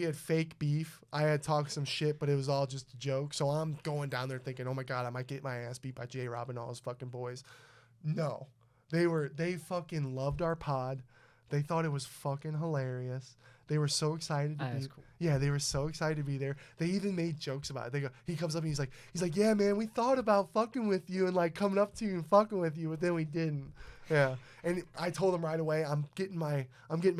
had fake beef. I had talked some shit, but it was all just a joke. So I'm going down there thinking, oh my god, I might get my ass beat by J-Rob and all his fucking boys. No, they fucking loved our pod. They thought it was fucking hilarious. They were so excited to be. Cool. Yeah, they were so excited to be there. They even made jokes about it. He comes up and he's like, yeah, man, we thought about fucking with you and like coming up to you and fucking with you, but then we didn't. Yeah, and I told him right away, I'm getting my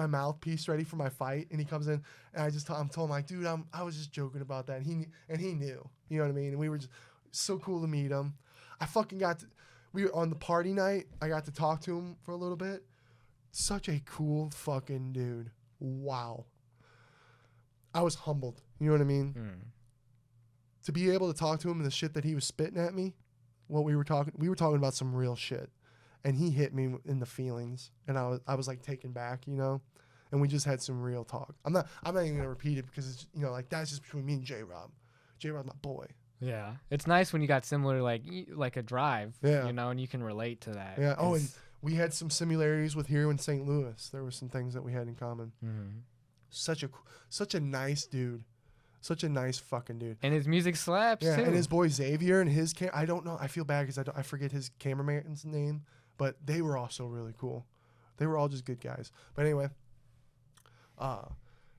mouthpiece ready for my fight, and he comes in, and I'm told him like, dude, I was just joking about that, and he knew, you know what I mean, and we were just so cool to meet him. We were on the party night. I got to talk to him for a little bit. Such a cool fucking dude. Wow. I was humbled. You know what I mean? To be able to talk to him and the shit that he was spitting at me, we were talking about some real shit. And he hit me in the feelings. And I was like taken back, you know? And we just had some real talk. I'm not even gonna repeat it because it's, you know, like that's just between me and J-Rob. J-Rob's my boy. Yeah. It's nice when you got similar like a drive. Yeah. You know, and you can relate to that. Yeah. Oh, and we had some similarities with here in St. Louis. There were some things that we had in common. Such a nice dude. Such a nice fucking dude. And his music slaps too. And his boy Xavier and his I don't know. I feel bad because I forget his cameraman's name. But they were also really cool. They were all just good guys. But anyway,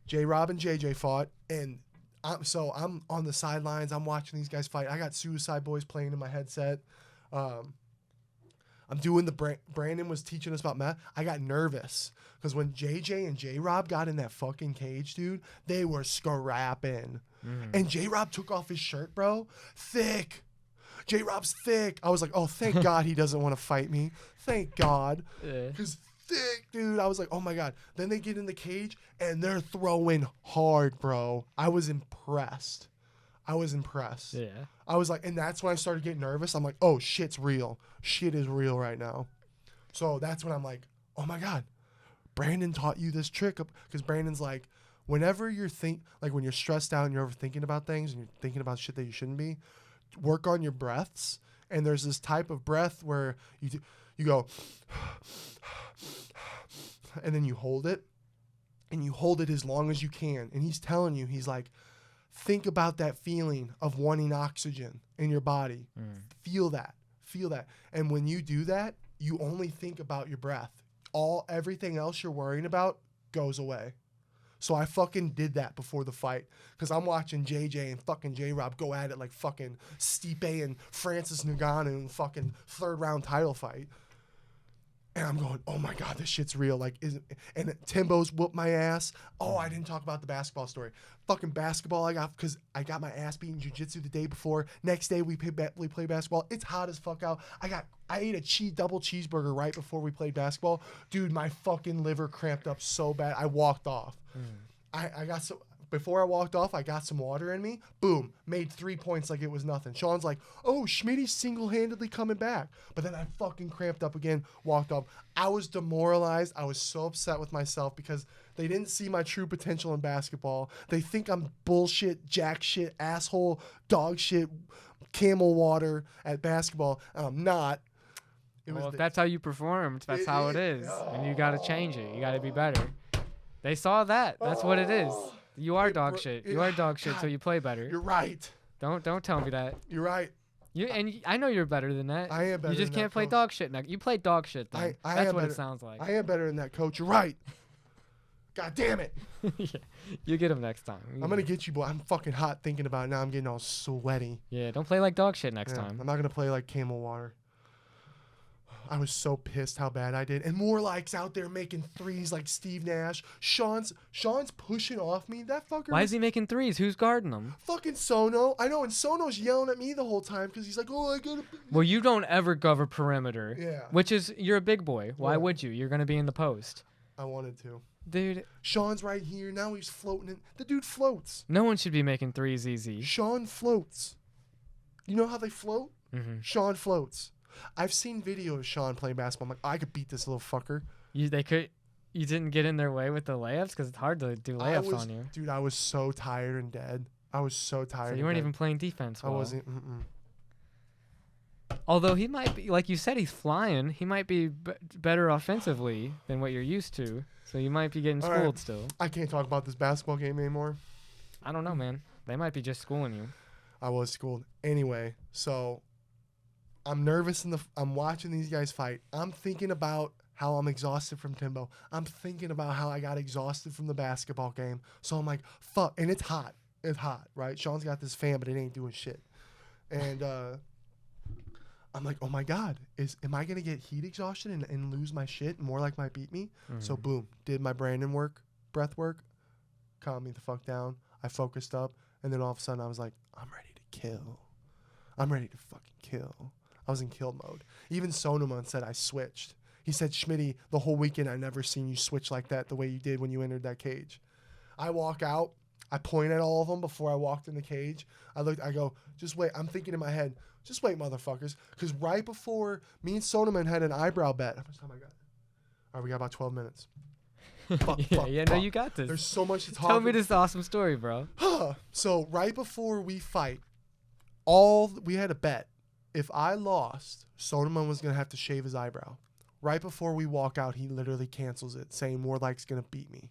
J-Rob and JJ fought. And I'm on the sidelines. I'm watching these guys fight. I got Suicide Boys playing in my headset. I'm doing Brandon was teaching us about math. I got nervous because when JJ and J-Rob got in that fucking cage, dude, they were scrapping. And J-Rob took off his shirt, bro. Thick. J-Rob's thick. I was like, oh, thank God he doesn't want to fight me. Thank God. Because thick, dude. I was like, oh my God. Then they get in the cage and they're throwing hard, bro. I was impressed. Yeah. I was like, and that's when I started getting nervous. I'm like, oh, shit's real. Shit is real right now. So that's when I'm like, oh my God, Brandon taught you this trick. Because Brandon's like, whenever when you're stressed out and you're overthinking about things and you're thinking about shit that you shouldn't be, work on your breaths. And there's this type of breath where you go, and then you hold it. And you hold it as long as you can. And he's telling you, he's like, think about that feeling of wanting oxygen in your body. Feel that. And when you do that, you only think about your breath. Everything else you're worrying about goes away. So I fucking did that before the fight because I'm watching JJ and fucking Jrob go at it like fucking Stipe and Francis Ngannou in fucking 3rd round title fight. And I'm going, oh my God, this shit's real. Like, and Timbo's whooped my ass. Oh, I didn't talk about the basketball story. Fucking basketball because I got my ass beaten jiu-jitsu the day before. Next day we play basketball. It's hot as fuck out. I ate a double cheeseburger right before we played basketball. Dude, my fucking liver cramped up so bad. I walked off. I got so. Before I walked off, I got some water in me. Boom. Made 3 points like it was nothing. Sean's like, oh, Schmitty's single-handedly coming back. But then I fucking cramped up again, walked off. I was demoralized. I was so upset with myself because they didn't see my true potential in basketball. They think I'm bullshit, jack shit, asshole, dog shit, camel water at basketball. And I'm not. Well, if that's how you performed, that's how it is. And you got to change it. You got to be better. They saw that. That's what it is. You are dog shit. You are dog shit, so you play better. You're right. Don't tell me that. You're right. I know you're better than that. I am better. You just than can't play coach. dog shit now. You play dog shit then. That's what it sounds like. I am better than that, coach. You're right. God damn it. Yeah. You get him next time. I'm gonna get you, boy. I'm fucking hot thinking about it now. I'm getting all sweaty. Yeah, don't play like dog shit next time. I'm not gonna play like camel water. I was so pissed how bad I did. And Morlike's out there making threes like Steve Nash. Sean's pushing off me. That fucker. Why is he making threes? Who's guarding him? Fucking Sono. I know, and Sono's yelling at me the whole time because he's like, oh, I gotta. Well, you don't ever cover perimeter. Yeah. Which is, you're a big boy. Why would you? You're going to be in the post. I wanted to. Dude. Sean's right here. Now he's floating. The dude floats. No one should be making threes easy. Sean floats. You know how they float? Mm-hmm. Sean floats. I've seen videos of Sean playing basketball. I'm like, I could beat this little fucker. You didn't get in their way with the layups because it's hard to do layups on you. Dude, I was so tired and dead. I was so tired. So you weren't even playing defense well. I wasn't. Although he might be, like you said, he's flying. He might be better offensively than what you're used to. So you might be getting schooled still. I can't talk about this basketball game anymore. I don't know, man. They might be just schooling you. I was schooled. Anyway, so I'm nervous I'm watching these guys fight. I'm thinking about how I'm exhausted from Timbo. I'm thinking about how I got exhausted from the basketball game. So I'm like, fuck. And it's hot. It's hot, right? Sean's got this fan, but it ain't doing shit. And I'm like, oh my God, am I gonna get heat exhaustion and lose my shit and Morlike might beat me? Mm-hmm. So boom, did my Brandon breath work, calmed me the fuck down. I focused up, and then all of a sudden I was like, I'm ready to kill. I'm ready to fucking kill. I was in kill mode. Even Sonoman said I switched. He said, Schmitty, the whole weekend I never seen you switch like that the way you did when you entered that cage. I walk out. I point at all of them before I walked in the cage. I go, just wait. I'm thinking in my head, just wait, motherfuckers. Because right before me and Sonoman had an eyebrow bet. How much time I got? All right, we got about 12 minutes. Fuck. No, you got this. There's so much to talk about. Tell me this awesome story, bro. So right before we fight, we had a bet. If I lost, Sonoman was going to have to shave his eyebrow. Right before we walk out, he literally cancels it, saying Morlike's going to beat me.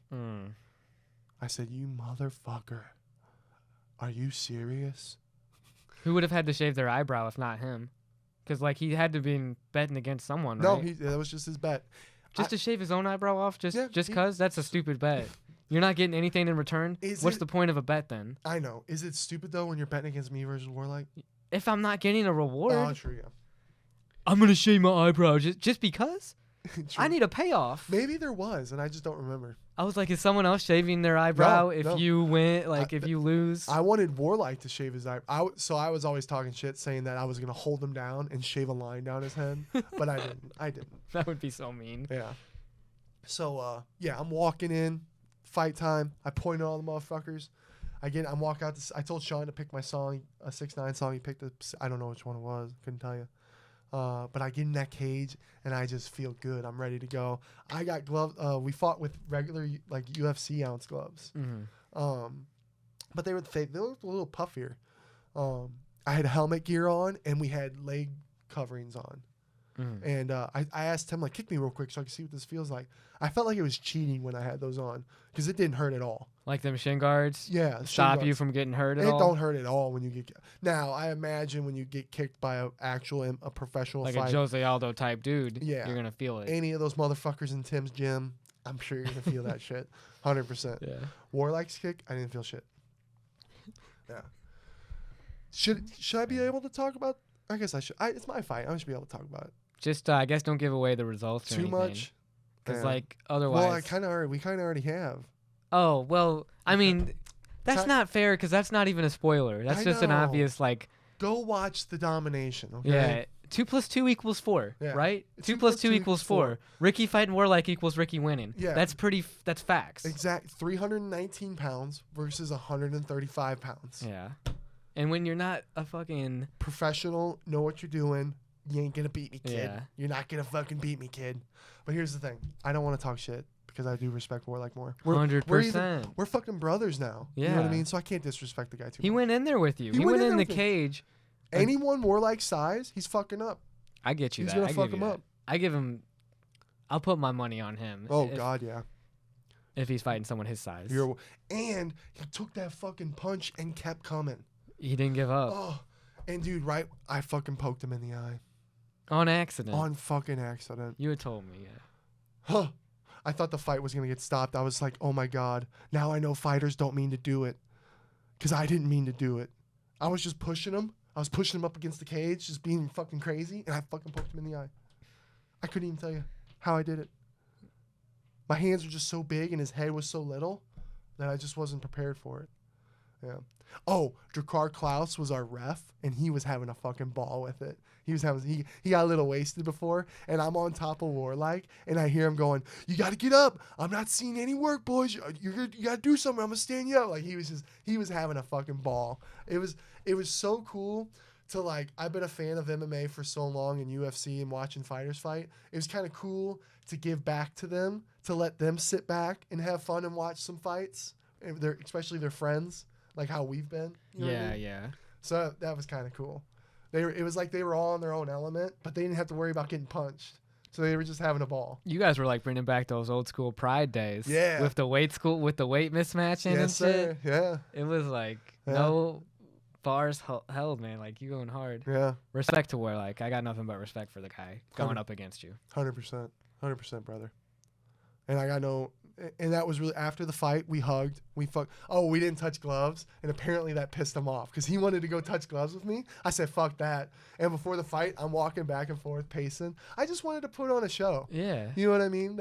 I said, you motherfucker. Are you serious? Who would have had to shave their eyebrow if not him? Because, like, he had to be betting against someone, right? No, that was just his bet. Just to shave his own eyebrow off? Just because? That's a stupid bet. You're not getting anything in return? What's the point of a bet then? I know. Is it stupid, though, when you're betting against me versus Morlike? If I'm not getting a reward. Oh, true, yeah. I'm going to shave my eyebrow just because? I need a payoff. Maybe there was, and I just don't remember. I was like, is someone else shaving their eyebrow you win, if you lose? I wanted Morlike to shave his eyebrow. So I was always talking shit, saying that I was going to hold him down and shave a line down his head. But I didn't. That would be so mean. Yeah. So, I'm walking in. Fight time. I point at all the motherfuckers. I'm walking out. I told Sean to pick my song, a 6ix9ine song. He picked I don't know which one it was. Couldn't tell you. But I get in that cage and I just feel good. I'm ready to go. I got gloves. We fought with regular like UFC ounce gloves. Mm-hmm. But they were fake. They looked a little puffier. I had helmet gear on and we had leg coverings on. Mm-hmm. And I asked him, like, kick me real quick so I can see what this feels like. I felt like it was cheating when I had those on because it didn't hurt at all. Like them shin guards? Yeah. Stop you from getting hurt at all? It don't hurt at all when you get... Now, I imagine when you get kicked by a professional like fight. Like a Jose Aldo type dude. Yeah. You're going to feel it. Any of those motherfuckers in Tim's gym, I'm sure you're gonna feel that shit, 100%. Yeah. Warlike's kick, I didn't feel shit. Yeah. Should I be able to talk about? I guess I should. It's my fight. I should be able to talk about it. Just I guess don't give away the results. Too much. Because Yeah. like otherwise. Well, we kind of already have. Oh well, I mean, that's Ti- not fair because that's not even a spoiler. That's I just an know. obvious like. Go watch the domination. Okay. Yeah. 2 + 2 = 4, Yeah. right? 2 2 + 2 = 4. Ricky fighting Warlike equals Ricky winning. Yeah. That's facts. Exact 319 pounds versus 135 pounds. Yeah. And when you're not a fucking Professional, know what you're doing. You ain't gonna beat me, kid. Yeah. You're not gonna fucking beat me, kid. But here's the thing. I don't want to talk shit because I do respect Warlike more. We're 100%. We're fucking brothers now. You know what I Yeah. mean? So I can't disrespect the guy too He much. went in there with you. He went in the cage. Anyone Warlike's size, he's fucking up. I get you He's that. gonna I fuck give him you that. up. I give him. I'll put my money on him. Oh God, yeah. If he's fighting someone his size. And he took that fucking punch and kept coming. He didn't give up. Oh, and dude, I fucking poked him in the eye On accident. on fucking accident. You had told me, yeah. Huh. I thought the fight was gonna get stopped. I was like, oh my God. Now I know fighters don't mean to do it, because I didn't mean to do it. I was just pushing him. I was pushing him up against the cage, just being fucking crazy, and I fucking poked him in the eye. I couldn't even tell you how I did it. My hands were just so big and his head was so little that I just wasn't prepared for it. Yeah. Oh, Drakkar Klaus was our ref, and he was having a fucking ball with it. He got a little wasted before, and I'm on top of Warlike, and I hear him going, "You got to get up. I'm not seeing any work, boys. You got to do something. I'm gonna stand you up." Like he was having a fucking ball. It was so cool to like. I've been a fan of MMA for so long and UFC and watching fighters fight. It was kind of cool to give back to them, to let them sit back and have fun and watch some fights, and especially their friends. Like how we've been. You know what I mean? Yeah. So that was kind of cool. It was like they were all in their own element, but they didn't have to worry about getting punched. So they were just having a ball. You guys were like bringing back those old school Pride days. Yeah. With the weight mismatching and Yes, shit. sir. Yeah. It was like Yeah. no bars held, man. Like you going hard. Yeah. Respect to Warlike. I got nothing but respect for the guy going up against you. 100%. 100%, brother. And I got no. And that was really after the fight. We hugged. We didn't touch gloves, and apparently that pissed him off because he wanted to go touch gloves with me. I said, "Fuck that!" And before the fight, I'm walking back and forth, pacing. I just wanted to put on a show. Yeah. You know what I mean?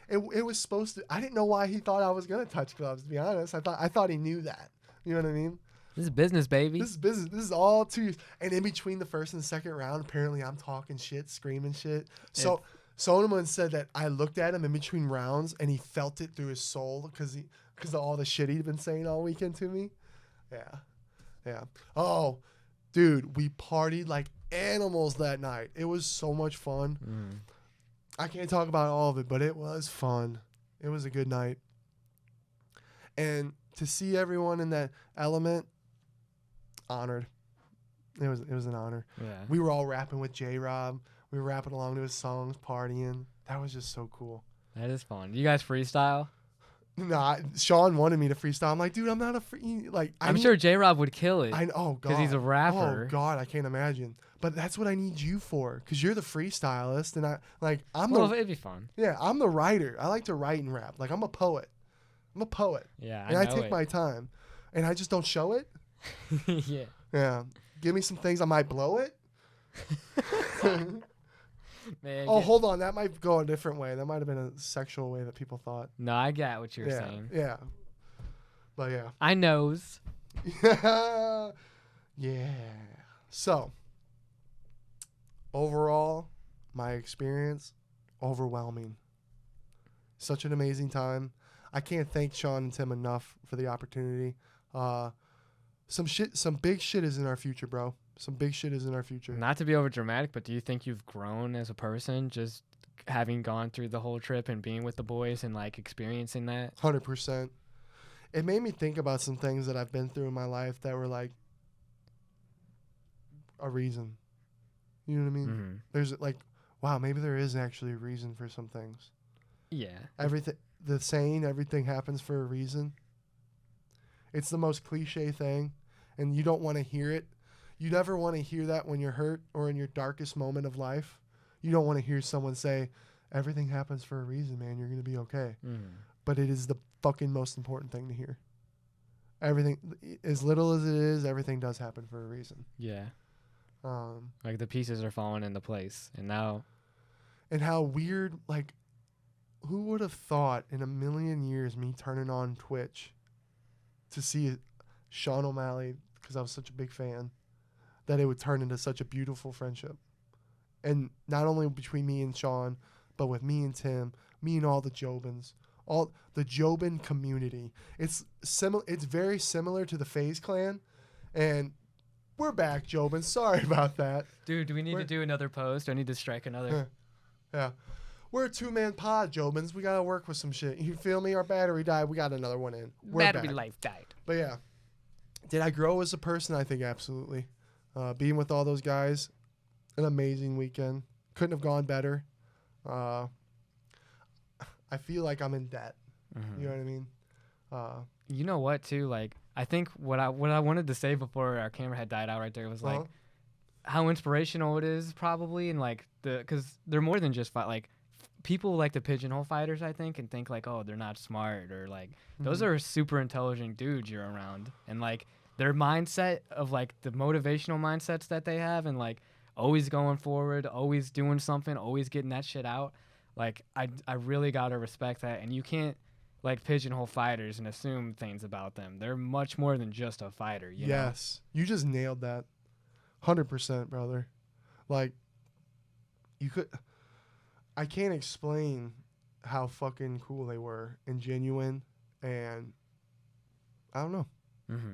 It was supposed to. I didn't know why he thought I was gonna touch gloves. To be honest, I thought he knew that. You know what I mean? This is business, baby. This is business. This is all 2 years. And in between the first and second round, apparently I'm talking shit, screaming shit. So. Soneman said that I looked at him in between rounds and he felt it through his soul because of all the shit he'd been saying all weekend to me. Yeah. Oh, dude, we partied like animals that night. It was so much fun. I can't talk about all of it, but it was fun. It was a good night. And to see everyone in that element, honored. It was an honor. Yeah. We were all rapping with Jrob. We were rapping along to his songs, partying. That was just so cool. That is fun. You guys freestyle? Nah, Sean wanted me to freestyle. I'm like, dude, I'm not a free. Like, I'm sure Jrob would kill it. Oh God, because he's a rapper. Oh God, I can't imagine. But that's what I need you for, because you're the freestylist, and It'd be fun. Yeah, I'm the writer. I like to write and rap. Like I'm a poet. Yeah, and I take my time, and I just don't show it. Yeah. Yeah, give me some things. I might blow it. Man, Hold on. That might go a different way. That might have been a sexual way that people thought. No, I get what you're saying. Yeah. But yeah. I knows. Yeah. So, overall, my experience, overwhelming. Such an amazing time. I can't thank Sean and Tim enough for the opportunity. Some big shit is in our future, bro. Some big shit is in our future. Not to be over dramatic, but do you think you've grown as a person just having gone through the whole trip and being with the boys and like experiencing that? 100%. It made me think about some things that I've been through in my life that were like a reason. You know what I mean? Mm-hmm. There's like, wow, maybe there is actually a reason for some things. Yeah. Everything happens for a reason. It's the most cliche thing, and you don't want to hear it. You never want to hear that when you're hurt or in your darkest moment of life. You don't want to hear someone say, everything happens for a reason, man. You're going to be okay. Mm. But it is the fucking most important thing to hear. Everything, as little as it is, everything does happen for a reason. Yeah. Like the pieces are falling into place, and now. And how weird, like, who would have thought in a million years me turning on Twitch to see Sean O'Malley, because I was such a big fan, that it would turn into such a beautiful friendship. And not only between me and Sean, but with me and Tim, me and all the Jobins, all the Jobin community. It's very similar to the FaZe clan, and we're back, Jobin. Sorry about that. Dude, do we need to do another post? Do I need to strike another? Yeah. We're a 2-man pod, Jobins. We got to work with some shit. You feel me? Our battery died. We got another one in. Battery life died. But yeah. Did I grow as a person? I think absolutely. Being with all those guys, an amazing weekend. Couldn't have gone better. I feel like I'm in debt. Mm-hmm. You know what I mean? You know what, too? Like, I think what I wanted to say before our camera had died out right there was, like, how inspirational it is, probably, and, like, because they're more than just like, people like to pigeonhole fighters, I think, and think, like, oh, they're not smart, or, like, those are super intelligent dudes you're around, and, like, their mindset of, like, the motivational mindsets that they have, and, like, always going forward, always doing something, always getting that shit out, like, I really gotta respect that, and you can't, like, pigeonhole fighters and assume things about them. They're much more than just a fighter, you know? Yes. You just nailed that. 100%, brother. Like, I can't explain how fucking cool they were and genuine, and I don't know. Mm-hmm.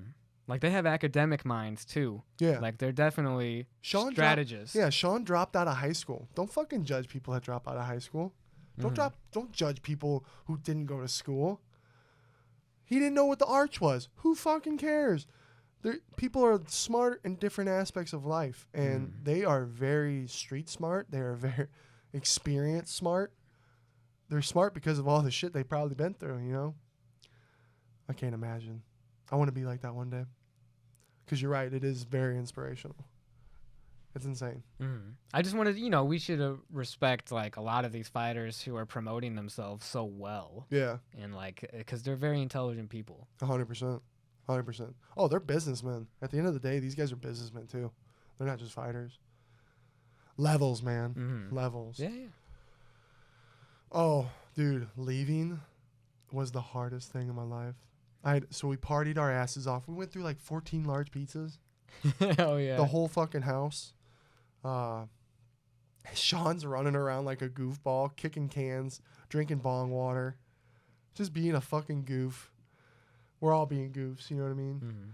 Like, they have academic minds, too. Yeah. Like, they're definitely strategists. Sean dropped out of high school. Don't fucking judge people that drop out of high school. Don't judge people who didn't go to school. He didn't know what the arch was. Who fucking cares? People are smart in different aspects of life, and they are very street smart. They are very experienced smart. They're smart because of all the shit they've probably been through, you know? I can't imagine. I want to be like that one day. Because you're right, it is very inspirational. It's insane. Mm-hmm. I just wanted, we should respect, like, a lot of these fighters who are promoting themselves so well. Yeah. And, like, because they're very intelligent people. 100%. 100%. Oh, they're businessmen. At the end of the day, these guys are businessmen, too. They're not just fighters. Levels, man. Mm-hmm. Levels. Yeah. Oh, dude, leaving was the hardest thing in my life. So we partied our asses off. We went through, like, 14 large pizzas. Oh, yeah. The whole fucking house. Sean's running around like a goofball, kicking cans, drinking bong water, just being a fucking goof. We're all being goofs, you know what I mean? Mm-hmm.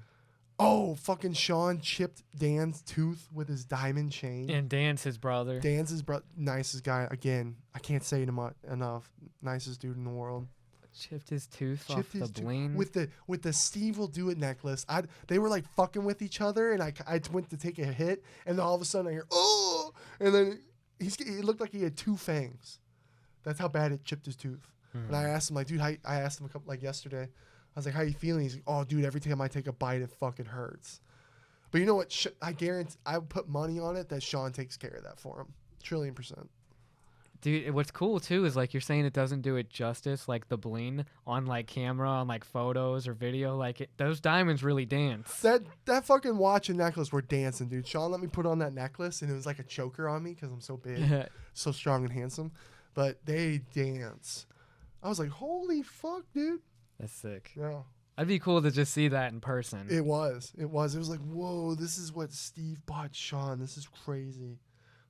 Oh, fucking Sean chipped Dan's tooth with his diamond chain. And Dan's his brother. Dan's his nicest guy. Again, I can't say it enough. Nicest dude in the world. Chipped his tooth off the bling. With the Steve will do it necklace. They were like fucking with each other, and I went to take a hit, and then all of a sudden I hear, oh, and then it looked like he had 2 fangs. That's how bad it chipped his tooth. Mm-hmm. And I asked him, like, dude, I asked him yesterday. I was like, how you feeling? He's like, oh, dude, every time I take a bite, it fucking hurts. But you know what? I guarantee, I would put money on it that Sean takes care of that for him. 1,000,000,000%. Dude, what's cool, too, is, like, you're saying it doesn't do it justice, like, the bling on, like, camera, on, like, photos or video. Like, those diamonds really dance. That fucking watch and necklace were dancing, dude. Sean let me put on that necklace, and it was like a choker on me because I'm so big, so strong and handsome. But they dance. I was like, holy fuck, dude. That's sick. Yeah. It'd be cool to just see that in person. It was. It was like, whoa, this is what Steve bought Sean. This is crazy.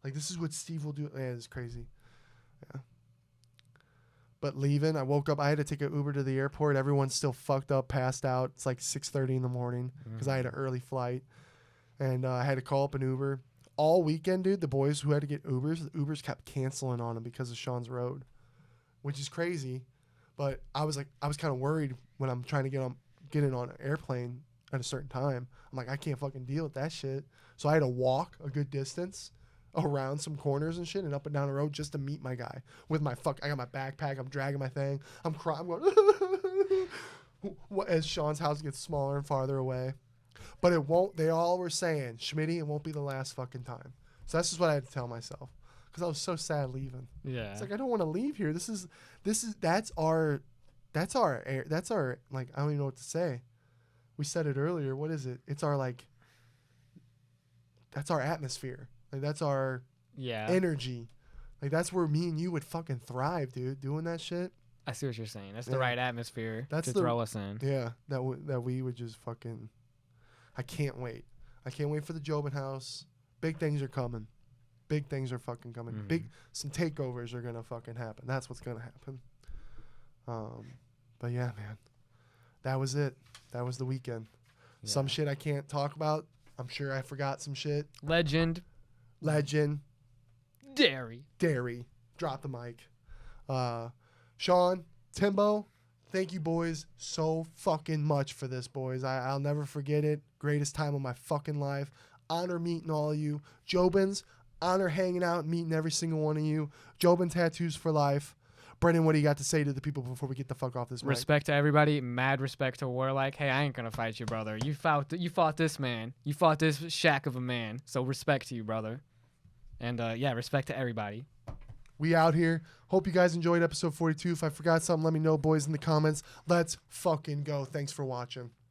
Like, this is what Steve will do. Yeah, it's crazy. Yeah. But leaving, I woke up. I had to take an Uber to the airport. Everyone's still fucked up, passed out. It's like 6:30 in the morning because I had an early flight. And I had to call up an Uber. All weekend, dude, the boys who had to get Ubers, the Ubers kept canceling on them because of Sean's road, which is crazy. But I was kind of worried when I'm trying to get in on an airplane at a certain time. I'm like, I can't fucking deal with that shit. So I had to walk a good distance around some corners and shit and up and down the road just to meet my guy with my I got my backpack. I'm dragging my thing. I'm crying. I'm going as Sean's house gets smaller and farther away. But it won't. They all were saying, Schmitty, it won't be the last fucking time. So that's just what I had to tell myself. because I was so sad leaving. Yeah. It's like I don't want to leave here. That's our air. That's our, like, I don't even know what to say. We said it earlier. What is it? It's our, like, that's our atmosphere. Like, that's our energy. Like, that's where me and you would fucking thrive, dude. Doing that shit. I see what you're saying. That's the right atmosphere to throw us in. Yeah, that we would just fucking. I can't wait. I can't wait for the Jobin house. Big things are coming. Big things are fucking coming. Mm-hmm. Some takeovers are gonna fucking happen. That's what's gonna happen. But yeah, man, that was it. That was the weekend. Yeah. Some shit I can't talk about. I'm sure I forgot some shit. Legend. Dairy. Drop the mic. Sean, Timbo, thank you, boys, so fucking much for this, boys. I'll never forget it. Greatest time of my fucking life. Honor meeting all of you. Jobins, honor hanging out and meeting every single one of you. Jobin Tattoos for life. Brendan, what do you got to say to the people before we get the fuck off this mic? Respect to everybody. Mad respect to Warlike. Hey, I ain't gonna fight you, brother. You fought this man. You fought this shack of a man. So respect to you, brother. And respect to everybody. We out here. Hope you guys enjoyed episode 42. If I forgot something, let me know, boys, in the comments. Let's fucking go. Thanks for watching.